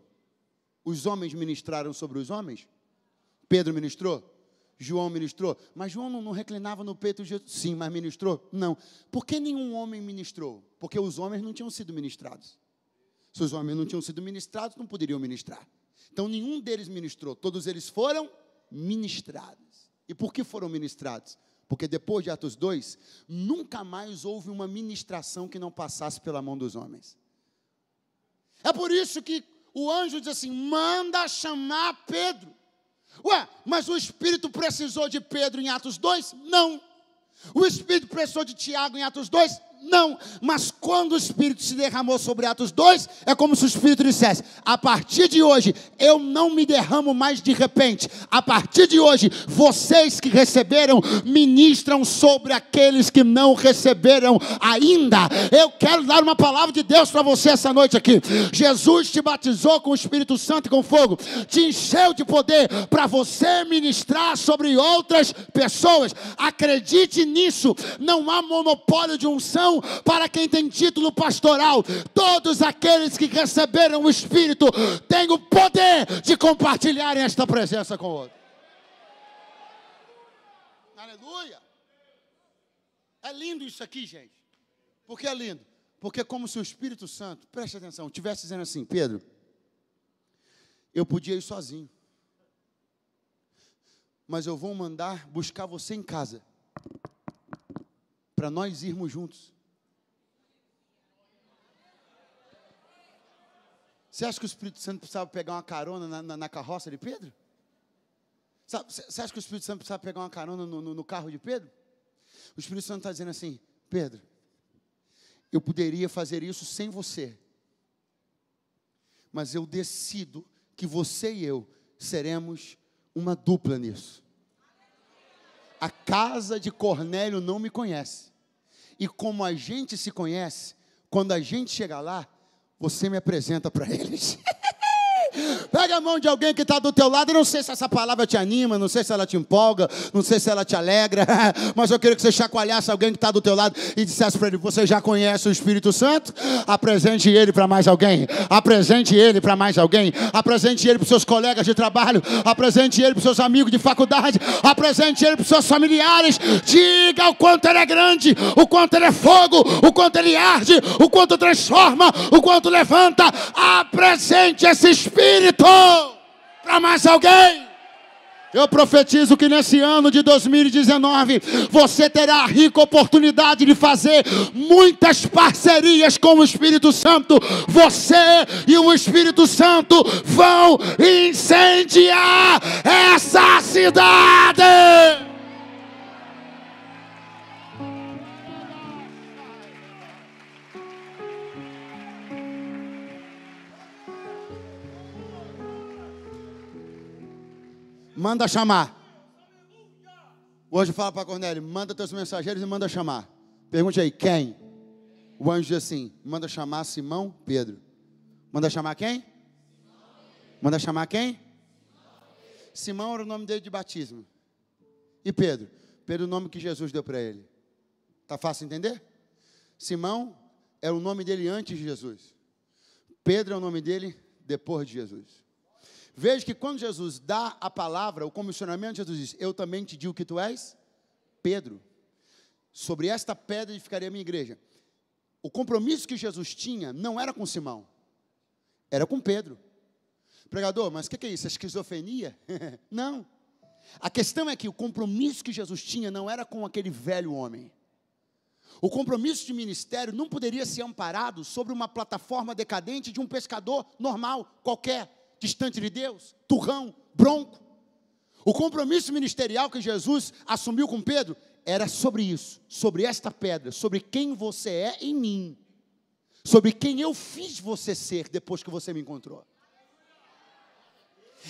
Os homens ministraram sobre os homens? Pedro ministrou? João ministrou? Mas João não reclinava no peito de Jesus? Sim, mas ministrou? Não. Por que nenhum homem ministrou? Porque os homens não tinham sido ministrados. Se os homens não tinham sido ministrados, não poderiam ministrar. Então, nenhum deles ministrou. Todos eles foram ministrados. E por que foram ministrados? Porque depois de Atos 2, nunca mais houve uma ministração que não passasse pela mão dos homens. É por isso que o anjo diz assim: manda chamar Pedro. Ué, mas o Espírito precisou de Pedro em Atos 2? Não. O Espírito precisou de Tiago em Atos 2? Não, mas quando o Espírito se derramou sobre Atos 2, é como se o Espírito dissesse: a partir de hoje, eu não me derramo mais de repente. A partir de hoje, vocês que receberam, ministram sobre aqueles que não receberam ainda. Eu quero dar uma palavra de Deus para você essa noite aqui. Jesus te batizou com o Espírito Santo e com fogo, te encheu de poder para você ministrar sobre outras pessoas. Acredite nisso, não há monopólio de unção para quem tem título pastoral. Todos aqueles que receberam o Espírito têm o poder de compartilhar esta presença com o outro. Aleluia! É lindo isso aqui, gente. Por que é lindo? Porque é como se o Espírito Santo, preste atenção, estivesse dizendo assim: Pedro, eu podia ir sozinho, mas eu vou mandar buscar você em casa, para nós irmos juntos. Você acha que o Espírito Santo precisava pegar uma carona na carroça de Pedro? Você acha que o Espírito Santo precisava pegar uma carona no carro de Pedro? O Espírito Santo está dizendo assim: Pedro, eu poderia fazer isso sem você, mas eu decido que você e eu seremos uma dupla nisso. A casa de Cornélio não me conhece, e como a gente se conhece, quando a gente chegar lá, você me apresenta para eles. Pega a mão de alguém que está do teu lado. Eu não sei se essa palavra te anima, não sei se ela te empolga, não sei se ela te alegra, mas eu queria que você chacoalhasse alguém que está do teu lado e dissesse para ele: você já conhece o Espírito Santo? Apresente ele para mais alguém. Apresente ele para mais alguém. Apresente ele para os seus colegas de trabalho. Apresente ele para os seus amigos de faculdade. Apresente ele para os seus familiares. Diga o quanto ele é grande, o quanto ele é fogo, o quanto ele arde, o quanto transforma, o quanto levanta. Apresente esse Espírito para mais alguém. Eu profetizo que nesse ano de 2019 você terá a rica oportunidade de fazer muitas parcerias com o Espírito Santo. Você e o Espírito Santo vão incendiar essa cidade. Manda chamar. Hoje fala para Cornélio: manda teus mensageiros e manda chamar. Pergunte aí: quem? O anjo diz assim: manda chamar Simão Pedro. Manda chamar quem? Manda chamar quem? Simão era o nome dele de batismo. E Pedro? Pedro é o nome que Jesus deu para ele. Está fácil entender? Simão é o nome dele antes de Jesus. Pedro é o nome dele depois de Jesus. Veja que quando Jesus dá a palavra, o comissionamento, Jesus diz: eu também te digo que tu és Pedro. Sobre esta pedra edificarei a minha igreja. O compromisso que Jesus tinha não era com Simão, era com Pedro. Pregador, mas o que é isso? É esquizofrenia? Não. A questão é que o compromisso que Jesus tinha não era com aquele velho homem. O compromisso de ministério não poderia ser amparado sobre uma plataforma decadente de um pescador normal, qualquer, distante de Deus, turrão, bronco. O compromisso ministerial que Jesus assumiu com Pedro era sobre isso, sobre esta pedra, sobre quem você é em mim, sobre quem eu fiz você ser depois que você me encontrou.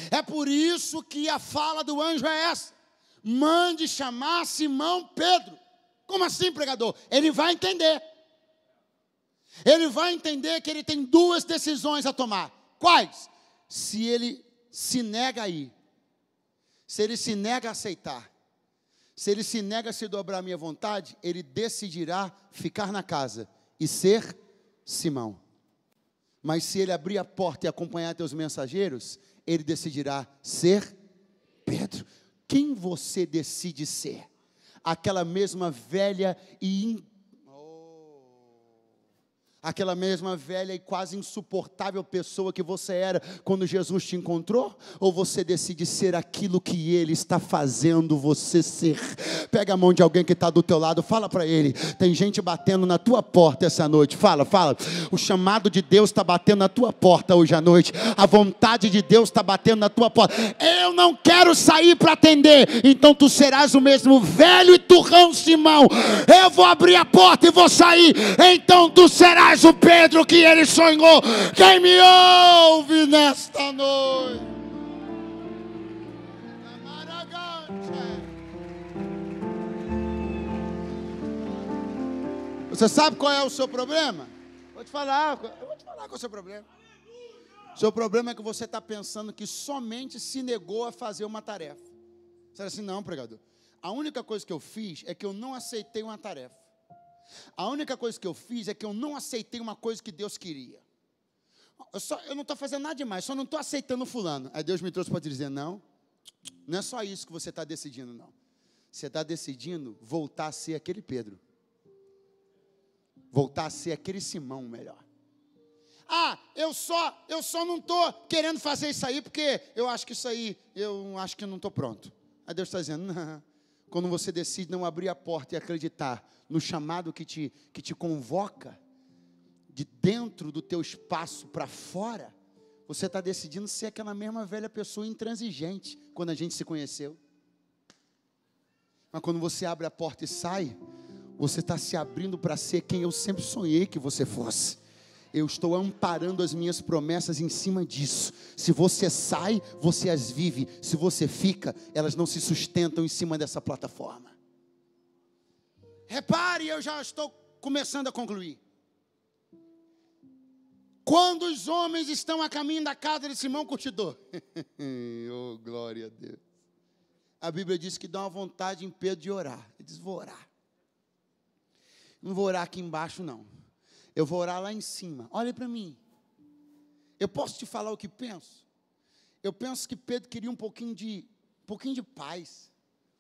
É por isso que a fala do anjo é essa: mande chamar Simão Pedro. Como assim, pregador? Ele vai entender. Ele vai entender que ele tem duas decisões a tomar. Quais? Se ele se nega a ir, se ele se nega a aceitar, se ele se nega a se dobrar à minha vontade, ele decidirá ficar na casa e ser Simão. Mas se ele abrir a porta e acompanhar teus mensageiros, ele decidirá ser Pedro. Quem você decide ser? Aquela mesma velha e Aquela mesma velha e quase insuportável pessoa que você era quando Jesus te encontrou? Ou você decide ser aquilo que Ele está fazendo você ser? Pega a mão de alguém que está do teu lado, fala para ele. Tem gente batendo na tua porta essa noite. Fala. O chamado de Deus está batendo na tua porta hoje à noite. A vontade de Deus está batendo na tua porta. Eu não quero sair para atender. Então tu serás o mesmo velho e turrão Simão. Eu vou abrir a porta e vou sair. Então tu serás o Pedro que ele sonhou. Quem me ouve nesta noite? Você sabe qual é o seu problema? Vou te falar qual é o seu problema. O seu problema é que você está pensando que somente se negou a fazer uma tarefa. Você diz assim, não, pregador. A única coisa que eu fiz é que eu não aceitei uma tarefa. A única coisa que eu fiz é que eu não aceitei uma coisa que Deus queria. Eu não estou fazendo nada demais, só não estou aceitando fulano. Aí Deus me trouxe para te dizer, não é só isso que você está decidindo, não. Você está decidindo voltar a ser aquele Pedro. Voltar a ser aquele Simão melhor. Eu só não estou querendo fazer isso aí, porque eu acho que isso aí, eu acho que não estou pronto. Aí Deus está dizendo, não. Quando você decide não abrir a porta e acreditar no chamado que te convoca, de dentro do teu espaço para fora, você está decidindo ser aquela mesma velha pessoa intransigente, quando a gente se conheceu. Mas quando você abre a porta e sai, você está se abrindo para ser quem eu sempre sonhei que você fosse. Eu estou amparando as minhas promessas em cima disso. Se você sai, você as vive. Se você fica, elas não se sustentam em cima dessa plataforma. Repare, eu já estou começando a concluir. Quando os homens estão a caminho da casa de Simão Curtidor. Oh, glória a Deus. A Bíblia diz que dá uma vontade em Pedro de orar. Ele diz, vou orar. Não vou orar aqui embaixo, não. Eu vou orar lá em cima. Olha para mim. Eu posso te falar o que penso? Eu penso que Pedro queria um pouquinho de paz,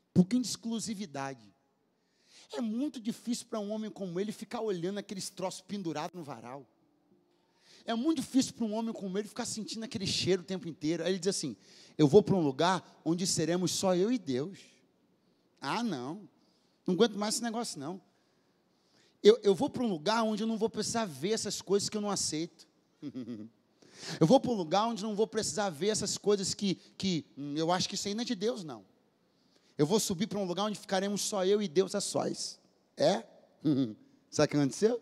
um pouquinho de exclusividade. É muito difícil para um homem como ele ficar olhando aqueles troços pendurados no varal. É muito difícil para um homem como ele ficar sentindo aquele cheiro o tempo inteiro. Aí ele diz assim, eu vou para um lugar onde seremos só eu e Deus. Não aguento mais esse negócio não. Eu vou para um lugar onde eu não vou precisar ver essas coisas que eu não aceito. Eu vou para um lugar onde eu não vou precisar ver essas coisas que eu acho que isso aí não é de Deus, não. Eu vou subir para um lugar onde ficaremos só eu e Deus a sós. Sabe o que aconteceu?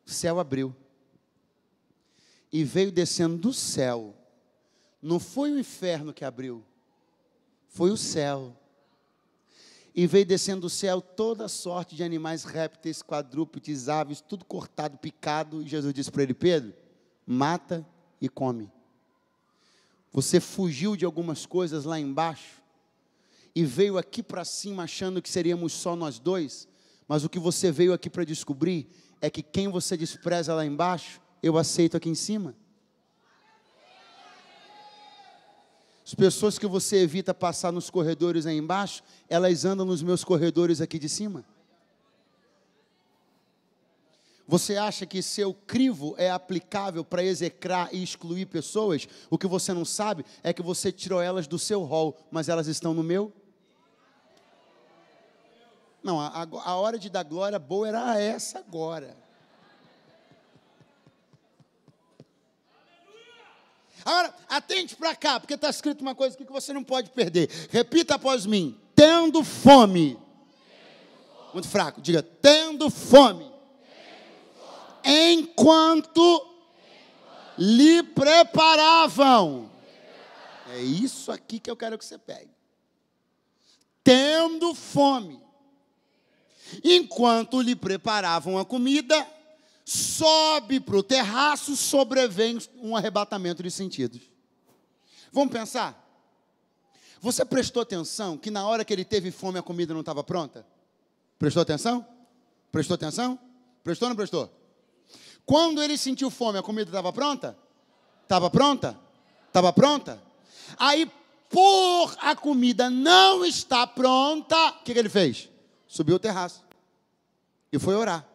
O céu abriu. E veio descendo do céu. Não foi o inferno que abriu. Foi o céu. E veio descendo do céu toda sorte de animais, répteis, quadrúpedes, aves, tudo cortado, picado. E Jesus disse para ele, Pedro, mata e come. Você fugiu de algumas coisas lá embaixo e veio aqui para cima achando que seríamos só nós dois. Mas o que você veio aqui para descobrir é que quem você despreza lá embaixo, eu aceito aqui em cima. As pessoas que você evita passar nos corredores aí embaixo, elas andam nos meus corredores aqui de cima. Você acha que seu crivo é aplicável para execrar e excluir pessoas? O que você não sabe é que você tirou elas do seu rol, mas elas estão no meu? Não, a hora de dar glória boa era essa agora. Agora, atente para cá, porque está escrito uma coisa aqui que você não pode perder. Repita após mim. Tendo fome. Muito fraco. Diga, tendo fome. Enquanto lhe preparavam. É isso aqui que eu quero que você pegue. Tendo fome. Enquanto lhe preparavam a comida, sobe para o terraço, sobrevém um arrebatamento de sentidos. Vamos pensar? Você prestou atenção que na hora que ele teve fome a comida não estava pronta? Prestou atenção? Prestou atenção? Prestou ou não prestou? Quando ele sentiu fome, a comida estava pronta? Estava pronta? Estava pronta? Aí, por a comida não estar pronta, o que ele fez? Subiu o terraço e foi orar.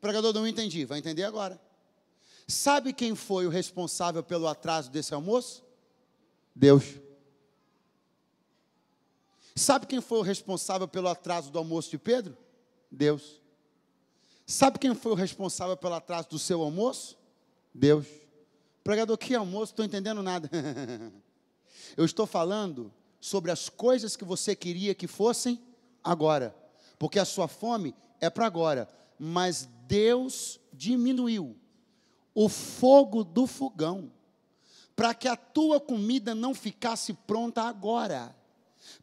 Pregador, não entendi. Vai entender agora. Sabe quem foi o responsável pelo atraso desse almoço? Deus. Sabe quem foi o responsável pelo atraso do almoço de Pedro? Deus. Sabe quem foi o responsável pelo atraso do seu almoço? Deus. Pregador, que almoço? Não estou entendendo nada. Eu estou falando sobre as coisas que você queria que fossem agora. Porque a sua fome é para agora. Mas Deus diminuiu o fogo do fogão para que a tua comida não ficasse pronta agora.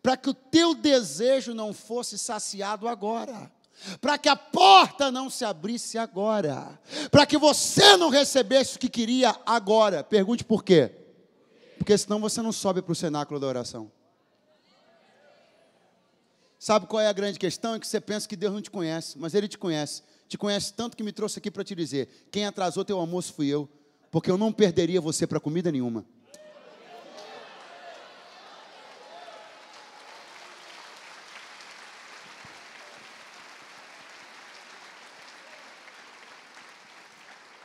Para que o teu desejo não fosse saciado agora. Para que a porta não se abrisse agora. Para que você não recebesse o que queria agora. Pergunte por quê? Porque senão você não sobe para o cenáculo da oração. Sabe qual é a grande questão? É que você pensa que Deus não te conhece, mas Ele te conhece. Te conhece tanto que me trouxe aqui para te dizer: quem atrasou teu almoço fui eu, porque eu não perderia você para comida nenhuma.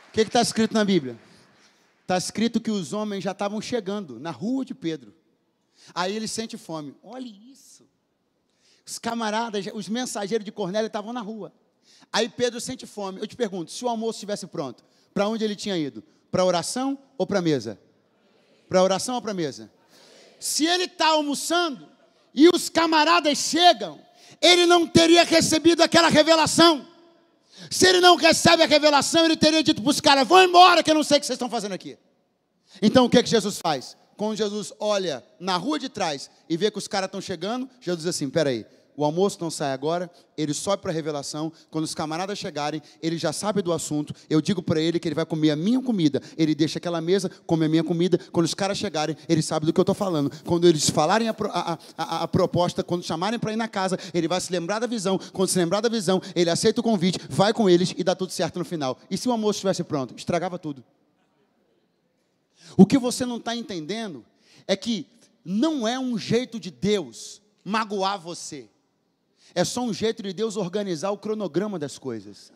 O que está escrito na Bíblia? Está escrito que os homens já estavam chegando na rua de Pedro. Aí ele sente fome. Olha isso. Os camaradas, os mensageiros de Cornélio estavam na rua. Aí Pedro sente fome. Eu te pergunto, se o almoço estivesse pronto, para onde ele tinha ido? Para a oração ou para a mesa? Para a oração ou para a mesa? Se ele está almoçando e os camaradas chegam, ele não teria recebido aquela revelação. Se ele não recebe a revelação, ele teria dito para os caras: vão embora que eu não sei o que vocês estão fazendo aqui. Então o que Jesus faz? Quando Jesus olha na rua de trás e vê que os caras estão chegando, Jesus diz assim: espera aí, o almoço não sai agora, ele sobe para a revelação. Quando os camaradas chegarem, ele já sabe do assunto. Eu digo para ele que ele vai comer a minha comida. Ele deixa aquela mesa, come a minha comida. Quando os caras chegarem, ele sabe do que eu estou falando. Quando eles falarem a proposta, quando chamarem para ir na casa, ele vai se lembrar da visão. Quando se lembrar da visão, ele aceita o convite, vai com eles e dá tudo certo no final. E se o almoço estivesse pronto? Estragava tudo. O que você não está entendendo é que não é um jeito de Deus magoar você. É só um jeito de Deus organizar o cronograma das coisas.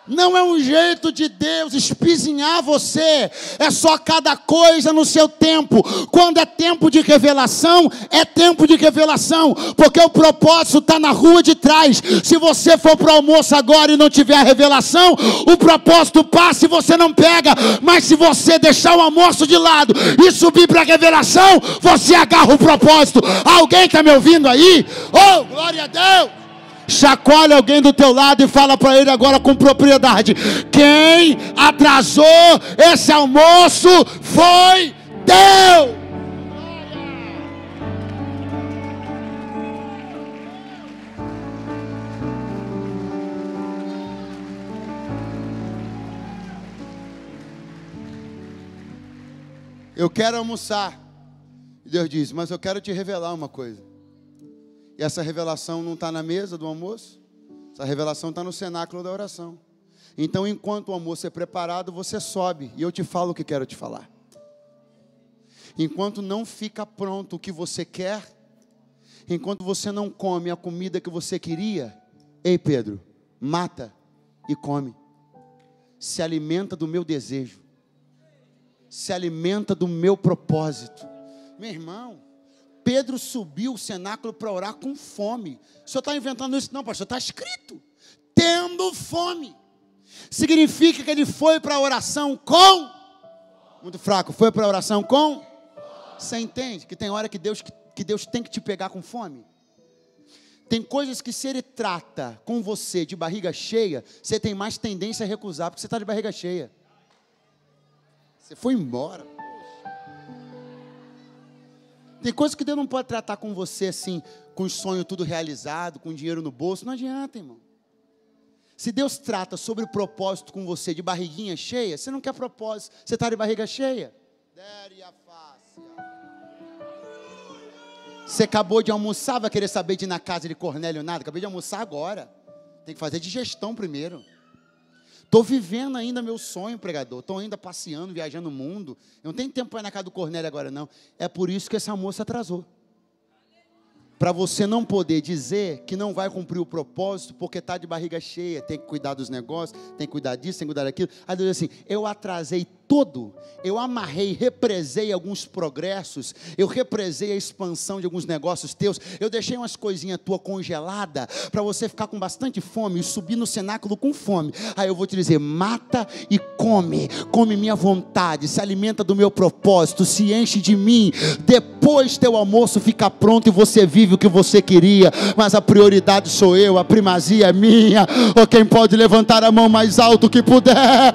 Não é um jeito de Deus espizinhar você. É só cada coisa no seu tempo. Quando é tempo de revelação, é tempo de revelação. Porque o propósito está na rua de trás. Se você for para o almoço agora e não tiver a revelação, o propósito passa e você não pega. Mas se você deixar o almoço de lado e subir para a revelação, você agarra o propósito. Alguém está me ouvindo aí? Oh, glória a Deus! Chacoalha alguém do teu lado e fala para ele agora com propriedade: quem atrasou esse almoço foi Deus. Eu quero almoçar. Deus diz: mas eu quero te revelar uma coisa. E essa revelação não está na mesa do almoço. Essa revelação está no cenáculo da oração. Então, enquanto o almoço é preparado, você sobe. E eu te falo o que quero te falar. Enquanto não fica pronto o que você quer, enquanto você não come a comida que você queria, ei Pedro, mata e come. Se alimenta do meu desejo. Se alimenta do meu propósito. Meu irmão, Pedro subiu o cenáculo para orar com fome. O senhor está inventando isso? Não, pastor, está escrito. Tendo fome. Significa que ele foi para a oração com... Muito fraco. Foi para a oração com... Você entende que tem hora que Deus tem que te pegar com fome? Tem coisas que se ele trata com você de barriga cheia, você tem mais tendência a recusar, porque você está de barriga cheia. Você foi embora. Tem coisas que Deus não pode tratar com você assim, com o sonho tudo realizado, com dinheiro no bolso. Não adianta, irmão. Se Deus trata sobre o propósito com você de barriguinha cheia, você não quer propósito, você está de barriga cheia. Você acabou de almoçar, vai querer saber de ir na casa de Cornélio nada? Acabei de almoçar agora. Tem que fazer digestão primeiro. Estou vivendo ainda meu sonho, pregador. Estou ainda passeando, viajando o mundo. Eu não tenho tempo para ir na casa do Cornélio agora, não. É por isso que esse almoço atrasou. para você não poder dizer que não vai cumprir o propósito, porque está de barriga cheia, tem que cuidar dos negócios, tem que cuidar disso, tem que cuidar daquilo. Aí Deus diz assim, eu atrasei tudo, eu amarrei, represei alguns progressos, eu represei a expansão de alguns negócios teus, eu deixei umas coisinhas tuas congeladas, para você ficar com bastante fome, e subir no cenáculo com fome. Aí eu vou te dizer, mata e come minha vontade, se alimenta do meu propósito, se enche de mim, depois teu almoço fica pronto e você vive o que você queria, mas a prioridade sou eu, a primazia é minha. Ou quem pode levantar a mão mais alto que puder?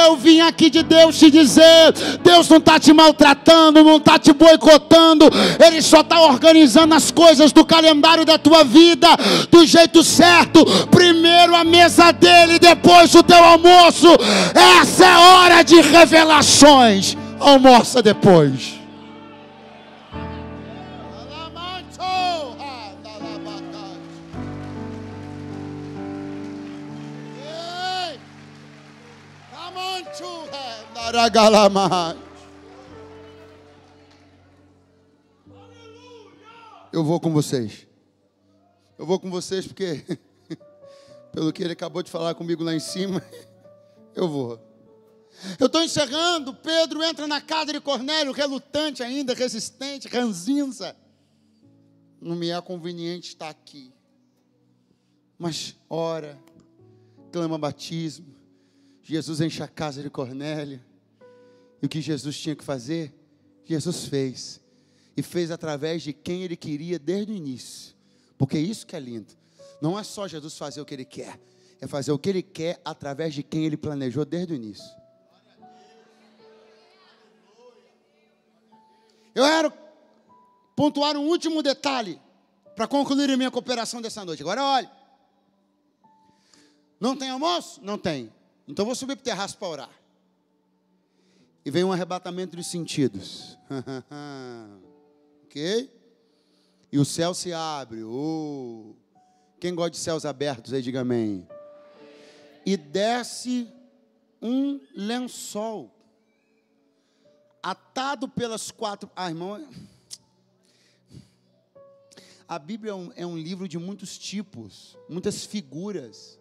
Eu vim aqui de Deus te dizer, Deus não está te maltratando, não está te boicotando, Ele só está organizando as coisas do calendário da tua vida, do jeito certo. Primeiro a mesa dele, depois o teu almoço. Essa é hora de revelações. Almoça depois. Eu vou com vocês. Eu vou com vocês porque, pelo que ele acabou de falar comigo lá em cima, eu vou. Eu estou encerrando. Pedro entra na casa de Cornélio, relutante ainda, resistente, ranzinza. Não me é conveniente estar aqui. Mas ora, clama batismo. Jesus enche a casa de Cornélio. E o que Jesus tinha que fazer, Jesus fez. E fez através de quem Ele queria desde o início. Porque isso que é lindo. Não é só Jesus fazer o que Ele quer. É fazer o que Ele quer através de quem Ele planejou desde o início. Eu quero pontuar um último detalhe para concluir a minha cooperação dessa noite. Agora olhe. Não tem almoço? Não tem. Então vou subir para o terraço para orar. E vem um arrebatamento dos sentidos. Ok? E o céu se abre. Quem gosta de céus abertos aí, diga amém. E desce um lençol. Atado pelas quatro... irmão... A Bíblia é um livro de muitos tipos, muitas figuras.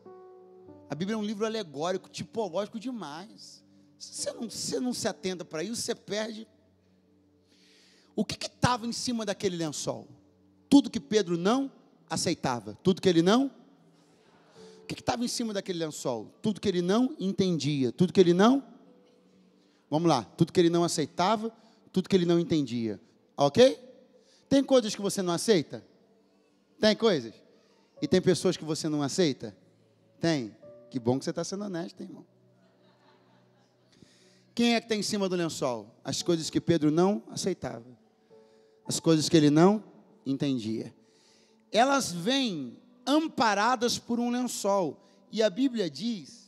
A Bíblia é um livro alegórico, tipológico demais. Você não se atenta para isso, você perde. O que estava em cima daquele lençol? Tudo que Pedro não aceitava. Tudo que ele não... O que estava em cima daquele lençol? Tudo que ele não entendia. Tudo que ele não... Vamos lá. Tudo que ele não aceitava. Tudo que ele não entendia. Ok? Tem coisas que você não aceita? Tem coisas? E tem pessoas que você não aceita? Tem. Que bom que você está sendo honesto, hein, irmão. Quem é que está em cima do lençol? As coisas que Pedro não aceitava. As coisas que ele não entendia. Elas vêm amparadas por um lençol. E a Bíblia diz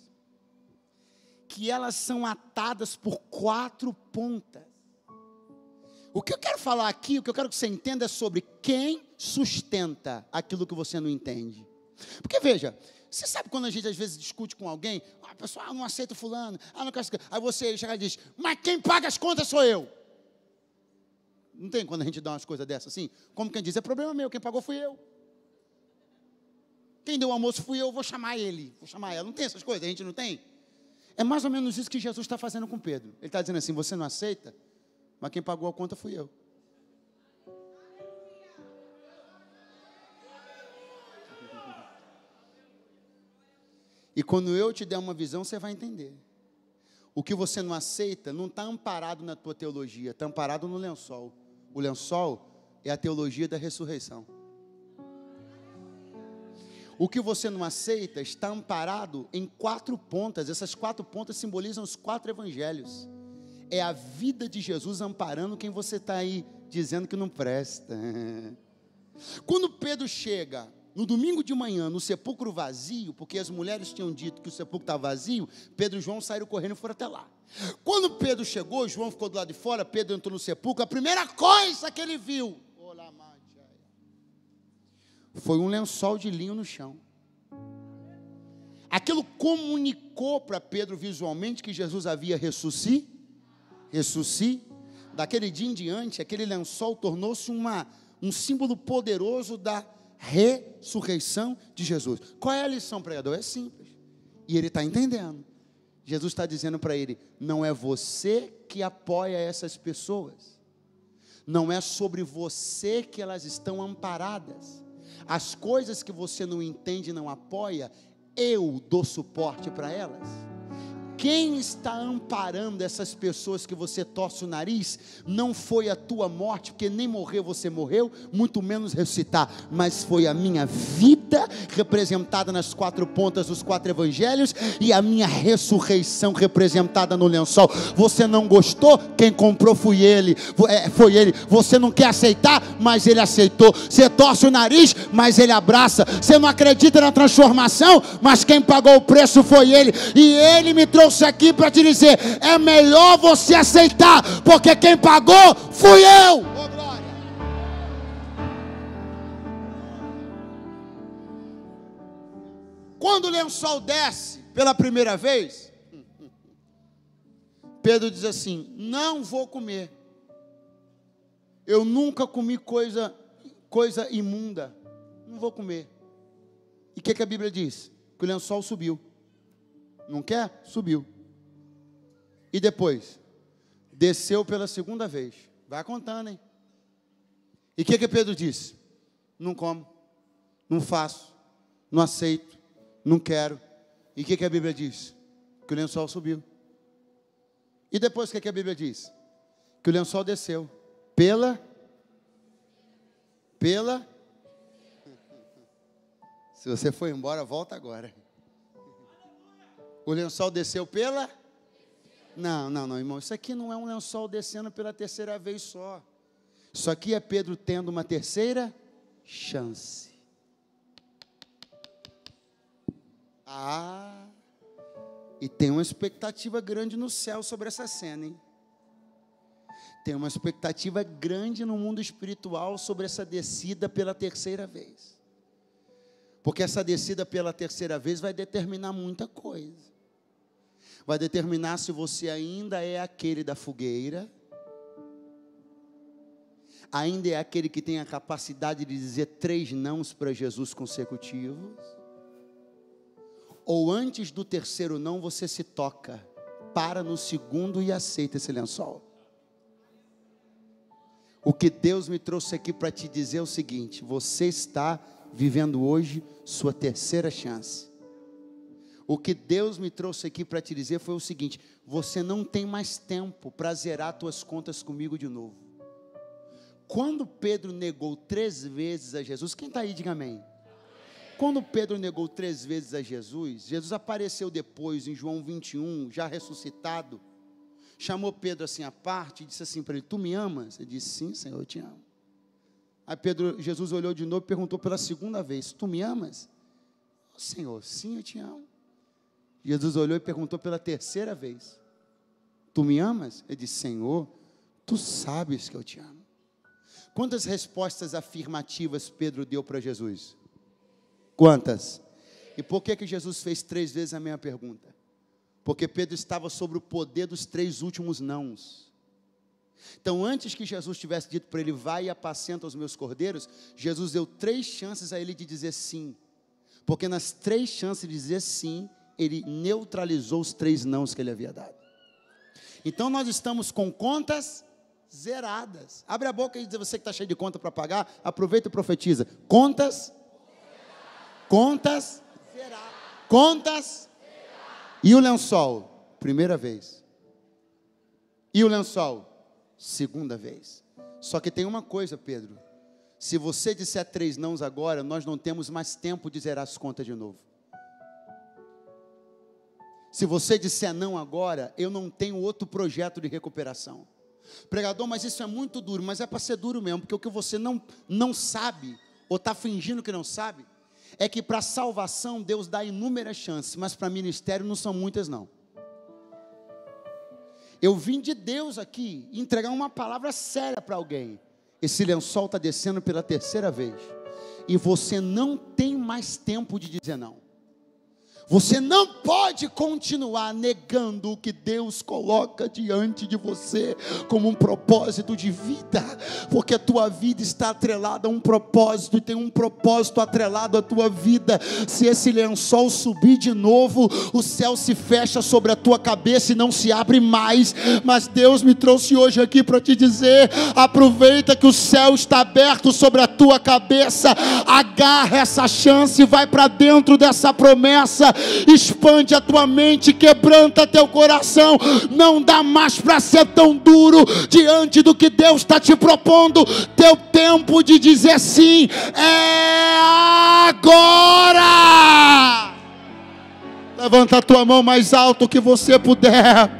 que elas são atadas por 4 pontas. O que eu quero falar aqui, o que eu quero que você entenda é sobre quem sustenta aquilo que você não entende. Porque veja, você sabe quando a gente às vezes discute com alguém, a pessoa não aceita fulano, não quer... Aí você chega e diz, mas quem paga as contas sou eu. Não tem quando a gente dá umas coisas dessas assim? Como quem diz, é problema meu, quem pagou fui eu. Quem deu o almoço fui eu, vou chamar ele, vou chamar ela. Não tem essas coisas, a gente não tem? É mais ou menos isso que Jesus está fazendo com Pedro. Ele está dizendo assim, você não aceita? Mas quem pagou a conta fui eu. E quando eu te der uma visão, você vai entender. O que você não aceita não está amparado na tua teologia, está amparado no lençol. O lençol é a teologia da ressurreição. O que você não aceita está amparado em 4 pontas. Essas 4 pontas simbolizam os 4 evangelhos. É a vida de Jesus amparando quem você está aí dizendo que não presta. Quando Pedro chega no domingo de manhã no sepulcro vazio, porque as mulheres tinham dito que o sepulcro estava vazio, Pedro e João saíram correndo e foram até lá. Quando Pedro chegou, João ficou do lado de fora, Pedro entrou no sepulcro, a primeira coisa que ele viu foi um lençol de linho no chão. Aquilo comunicou para Pedro visualmente que Jesus havia ressuscitado. Daquele dia em diante, aquele lençol tornou-se uma um símbolo poderoso da ressurreição de Jesus. Qual é a lição, pregador? É simples. E ele está entendendo. Jesus está dizendo para ele: não é você que apoia essas pessoas. Não é sobre você que elas estão amparadas. As coisas que você não entende e não apoia, eu dou suporte para elas. Quem está amparando essas pessoas que você torce o nariz, não foi a tua morte, porque nem morrer você morreu, muito menos ressuscitar, mas foi a minha vida, representada nas 4 pontas dos 4 evangelhos, e a minha ressurreição, representada no lençol. Você não gostou? Quem comprou foi ele, você não quer aceitar, mas ele aceitou. Você torce o nariz, mas ele abraça. Você não acredita na transformação, mas quem pagou o preço foi ele, e ele me trouxe aqui para te dizer: é melhor você aceitar, porque quem pagou fui eu. Oh, glória. Quando o lençol desce pela primeira vez, Pedro diz assim: não vou comer. Eu nunca comi coisa imunda, não vou comer. E o que a Bíblia diz? Que o lençol subiu. Não quer? Subiu. E depois? Desceu pela segunda vez. Vai contando, hein? E o que Pedro disse? Não como, não faço, não aceito, não quero. E o que a Bíblia diz? Que o lençol subiu. E depois o que a Bíblia diz? Que o lençol desceu. Pela. Se você foi embora, volta agora. O lençol desceu pela? Não, irmão. Isso aqui não é um lençol descendo pela terceira vez só. Isso aqui é Pedro tendo uma terceira chance. E tem uma expectativa grande no céu sobre essa cena, hein? Tem uma expectativa grande no mundo espiritual sobre essa descida pela terceira vez. Porque essa descida pela terceira vez vai determinar muita coisa. Vai determinar se você ainda é aquele da fogueira, ainda é aquele que tem a capacidade de dizer 3 nãos para Jesus consecutivos, ou antes do terceiro não você se toca, para no segundo e aceita esse lençol. O que Deus me trouxe aqui para te dizer é o seguinte: você está vivendo hoje sua terceira chance. O que Deus me trouxe aqui para te dizer foi o seguinte: você não tem mais tempo para zerar tuas contas comigo de novo. Quando Pedro negou 3 vezes a Jesus, quem está aí, diga amém. Quando Pedro negou 3 vezes a Jesus, Jesus apareceu depois em João 21, já ressuscitado, chamou Pedro assim à parte e disse assim para ele: tu me amas? Ele disse: sim, Senhor, eu te amo. Aí Jesus olhou de novo e perguntou pela segunda vez: tu me amas? Senhor, sim, eu te amo. Jesus olhou e perguntou pela terceira vez: tu me amas? Ele disse: Senhor, tu sabes que eu te amo. Quantas respostas afirmativas Pedro deu para Jesus? Quantas? E por que Jesus fez 3 vezes a mesma pergunta? Porque Pedro estava sobre o poder dos 3 últimos nãos. Então, antes que Jesus tivesse dito para ele: vai e apacenta os meus cordeiros, Jesus deu 3 chances a ele de dizer sim. Porque nas 3 chances de dizer sim, ele neutralizou os 3 nãos que ele havia dado. Então nós estamos com contas zeradas. Abre a boca e diz: você que está cheio de conta para pagar, aproveita e profetiza. Contas zeradas. Contas. E o lençol? Primeira vez. E o lençol? Segunda vez. Só que tem uma coisa, Pedro: se você disser 3 nãos agora, nós não temos mais tempo de zerar as contas de novo. Se você disser não agora, eu não tenho outro projeto de recuperação. Pregador, mas isso é muito duro. Mas é para ser duro mesmo, porque o que você não sabe, ou está fingindo que não sabe, é que para salvação Deus dá inúmeras chances, mas para ministério não são muitas não. Eu vim de Deus aqui entregar uma palavra séria para alguém. Esse lençol está descendo pela terceira vez, e você não tem mais tempo de dizer não. Você não pode continuar negando o que Deus coloca diante de você como um propósito de vida, porque a tua vida está atrelada a um propósito, e tem um propósito atrelado à tua vida. Se esse lençol subir de novo, o céu se fecha sobre a tua cabeça e não se abre mais. Mas Deus me trouxe hoje aqui para te dizer: aproveita que o céu está aberto sobre a tua cabeça, agarra essa chance, vai para dentro dessa promessa, expande a tua mente, quebranta teu coração. Não dá mais para ser tão duro diante do que Deus está te propondo. Teu tempo de dizer sim é agora. Levanta a tua mão mais alto que você puder.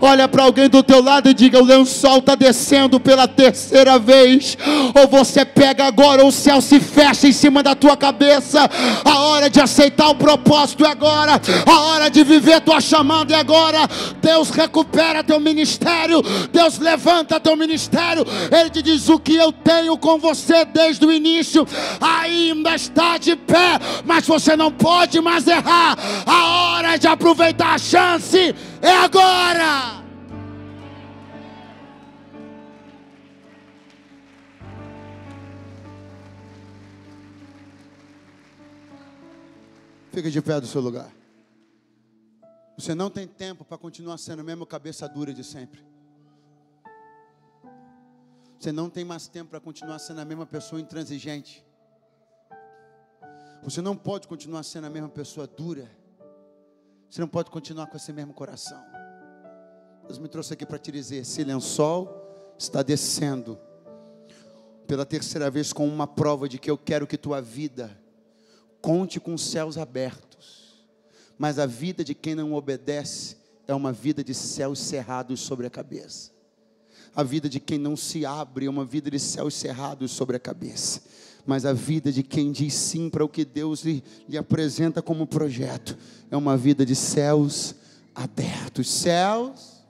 Olha para alguém do teu lado e diga: o lençol está descendo pela terceira vez. Ou você pega agora, ou o céu se fecha em cima da tua cabeça. A hora de aceitar o propósito é agora. A hora de viver tua chamada é agora. Deus recupera teu ministério. Deus levanta teu ministério. Ele te diz: o que eu tenho com você desde o início ainda está de pé, mas você não pode mais errar. A hora de aproveitar a chance é agora. Fica de pé do seu lugar. Você não tem tempo para continuar sendo a mesma cabeça dura de sempre. Você não tem mais tempo para continuar sendo a mesma pessoa intransigente. Você não pode continuar sendo a mesma pessoa dura. Você não pode continuar com esse mesmo coração. Deus me trouxe aqui para te dizer: esse lençol está descendo pela terceira vez com uma prova de que eu quero que tua vida conte com os céus abertos. Mas a vida de quem não obedece é uma vida de céus cerrados sobre a cabeça. A vida de quem não se abre é uma vida de céus cerrados sobre a cabeça. Mas a vida de quem diz sim para o que Deus lhe apresenta como projeto é uma vida de céus abertos. Céus,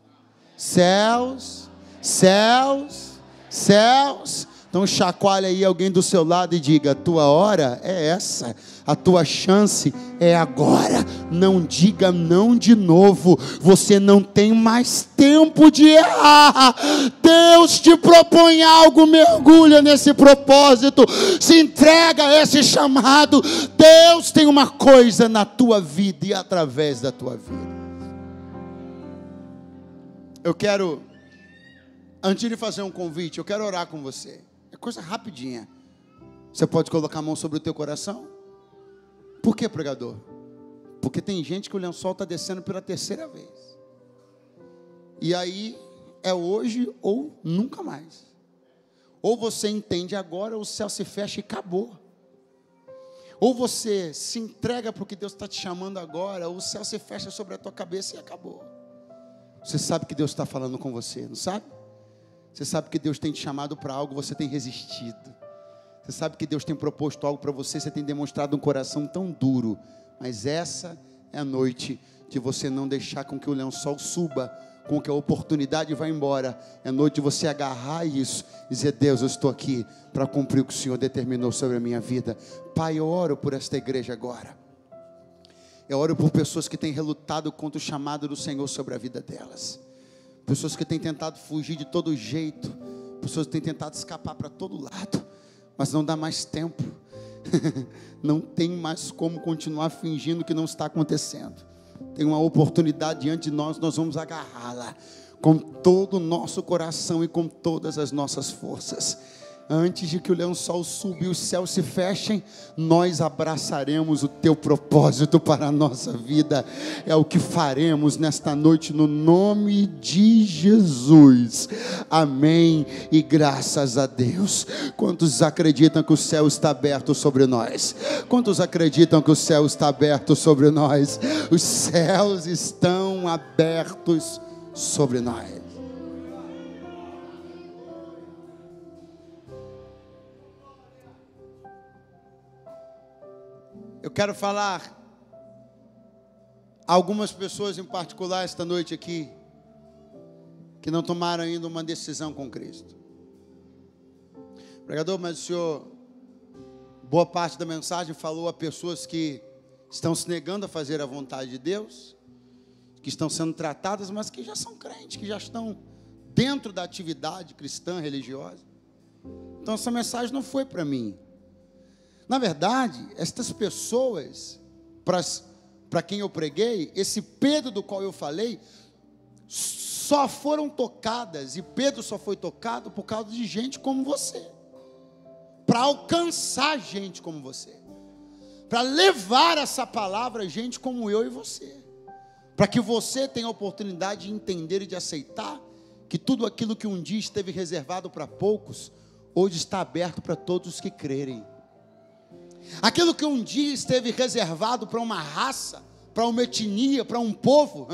céus, céus, céus. Então chacoalha aí alguém do seu lado e diga: a tua hora é essa, a tua chance é agora. Não diga não de novo. Você não tem mais tempo de errar. Deus te propõe algo, mergulha nesse propósito, se entrega a esse chamado. Deus tem uma coisa na tua vida e através da tua vida. Eu quero, antes de fazer um convite, eu quero orar com você. É coisa rapidinha. Você pode colocar a mão sobre o teu coração? Por que, pregador? Porque tem gente que o lençol está descendo pela terceira vez. E aí é hoje ou nunca mais. Ou você entende agora, ou o céu se fecha e acabou. Ou você se entrega para o que Deus está te chamando agora, ou o céu se fecha sobre a tua cabeça e acabou. Você sabe que Deus está falando com você, não sabe? Você sabe que Deus tem te chamado para algo, você tem resistido. Você sabe que Deus tem proposto algo para você, você tem demonstrado um coração tão duro. Mas essa é a noite de você não deixar com que o lençol suba, com que a oportunidade vá embora. É a noite de você agarrar isso e dizer: Deus, eu estou aqui para cumprir o que o Senhor determinou sobre a minha vida. Pai, eu oro por esta igreja agora. Eu oro por pessoas que têm relutado contra o chamado do Senhor sobre a vida delas. Pessoas que têm tentado fugir de todo jeito. Pessoas que têm tentado escapar para todo lado. Mas não dá mais tempo. Não tem mais como continuar fingindo que não está acontecendo. Tem uma oportunidade diante de nós, nós vamos agarrá-la com todo o nosso coração e com todas as nossas forças. Antes de que o lençol suba e os céus se fechem, nós abraçaremos o teu propósito para a nossa vida. É o que faremos nesta noite, no nome de Jesus. Amém e graças a Deus. Quantos acreditam que o céu está aberto sobre nós? Quantos acreditam que o céu está aberto sobre nós? Os céus estão abertos sobre nós. Eu quero falar a algumas pessoas em particular esta noite aqui, que não tomaram ainda uma decisão com Cristo. Pregador, mas o senhor, boa parte da mensagem falou a pessoas que estão se negando a fazer a vontade de Deus, que estão sendo tratadas, mas que já são crentes, que já estão dentro da atividade cristã, religiosa. Então essa mensagem não foi para mim. Na verdade, estas pessoas, para quem eu preguei, esse Pedro do qual eu falei, só foram tocadas, e Pedro só foi tocado por causa de gente como você, para alcançar gente como você, para levar essa palavra a gente como eu e você, para que você tenha a oportunidade de entender e de aceitar que tudo aquilo que um dia esteve reservado para poucos, hoje está aberto para todos os que crerem. Aquilo que um dia esteve reservado para uma raça, para uma etnia, para um povo,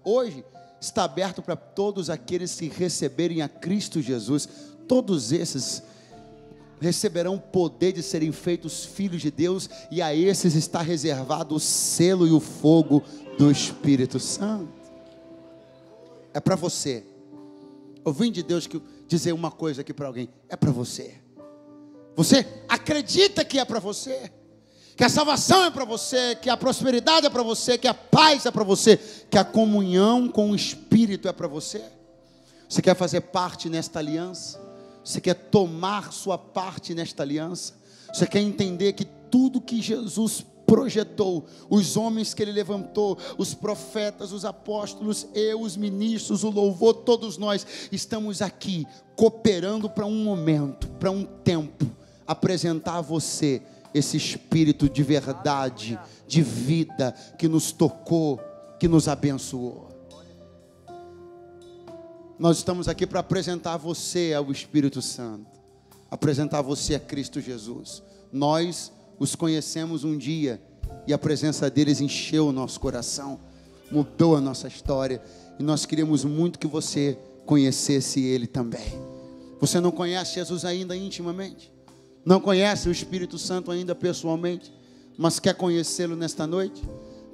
hoje está aberto para todos aqueles que receberem a Cristo Jesus. Todos esses receberão o poder de serem feitos filhos de Deus, e a esses está reservado o selo e o fogo do Espírito Santo. É para você. Eu vim de Deus dizer uma coisa aqui para alguém: é para você. Você acredita que é para você, que a salvação é para você, que a prosperidade é para você, que a paz é para você, que a comunhão com o Espírito é para você? Você quer fazer parte nesta aliança? Você quer tomar sua parte nesta aliança? Você quer entender que tudo que Jesus projetou, os homens que ele levantou, os profetas, os apóstolos, eu, os ministros, o louvor, todos nós estamos aqui cooperando para um momento, para um tempo, apresentar a você esse Espírito de verdade, de vida, que nos tocou, que nos abençoou. Nós estamos aqui para apresentar você ao Espírito Santo, apresentar você a Cristo Jesus. Nós os conhecemos um dia, e a presença deles encheu o nosso coração, mudou a nossa história, e nós queríamos muito que você conhecesse Ele também. Você não conhece Jesus ainda intimamente? Não conhece o Espírito Santo ainda pessoalmente, mas quer conhecê-lo nesta noite?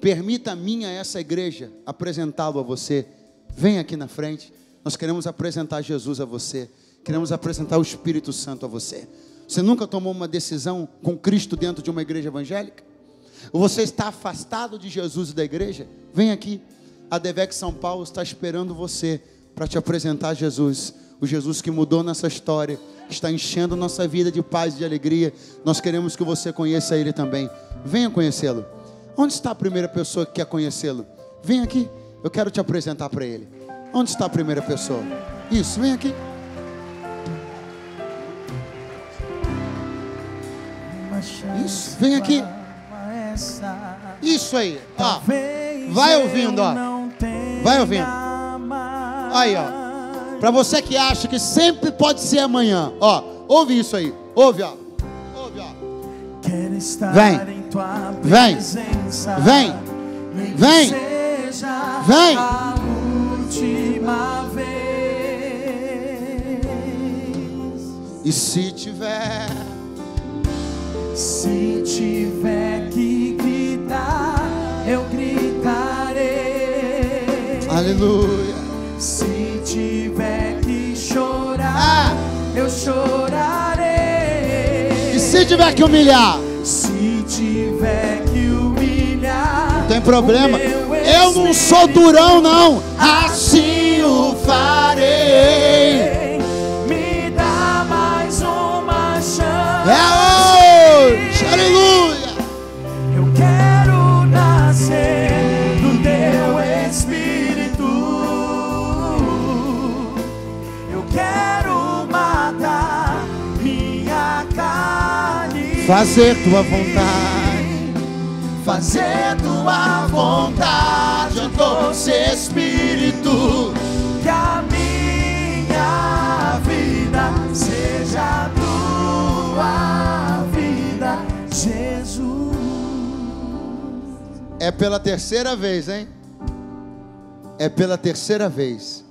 Permita a mim, a essa igreja, apresentá-lo a você. Vem aqui na frente. Nós queremos apresentar Jesus a você, queremos apresentar o Espírito Santo a você. Você nunca tomou uma decisão com Cristo dentro de uma igreja evangélica? Ou você está afastado de Jesus e da igreja? Vem aqui, a Devec São Paulo está esperando você para te apresentar Jesus, o Jesus que mudou nossa história, está enchendo nossa vida de paz e de alegria. Nós queremos que você conheça Ele também. Venha conhecê-lo. Onde está a primeira pessoa que quer conhecê-lo? Vem aqui, eu quero te apresentar para Ele. Onde está a primeira pessoa? Isso, vem aqui. Isso, vem aqui. Isso aí, ó. Vai ouvindo, ó. Vai ouvindo. Aí, ó. Para você que acha que sempre pode ser amanhã, ó. Ouve isso aí. Ouve, ó. Ouve, ó. Vem. Vem. Vem. Vem. Vem. E se tiver que gritar, eu gritarei. Aleluia. Se tiver que chorar, eu chorarei. E se tiver que humilhar? Se tiver que humilhar, não tem problema. Eu não sou durão, não. Assim o farei. Me dá mais uma chance. Aleluia. Eu quero nascer do teu Espírito. Eu quero matar minha carne. Fazer tua vontade. Fazer tua vontade, ó doce Espírito. Que a minha vida seja tua vida, Jesus. É pela terceira vez, hein? É pela terceira vez.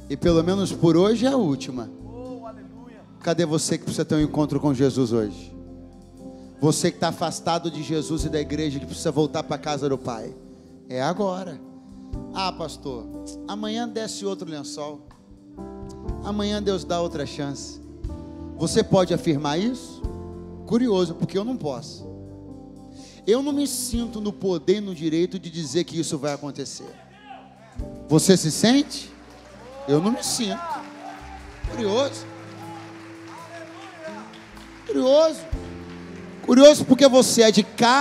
E pelo menos por hoje é a última. Cadê você que precisa ter um encontro com Jesus hoje? Você que está afastado de Jesus e da igreja, que precisa voltar para a casa do Pai. É agora. Ah, pastor, amanhã desce outro lençol. Amanhã Deus dá outra chance. Você pode afirmar isso? Curioso, porque eu não posso. Eu não me sinto no poder e no direito de dizer que isso vai acontecer. Você se sente? Eu não me sinto. Curioso. Curioso. Curioso porque você é de carne.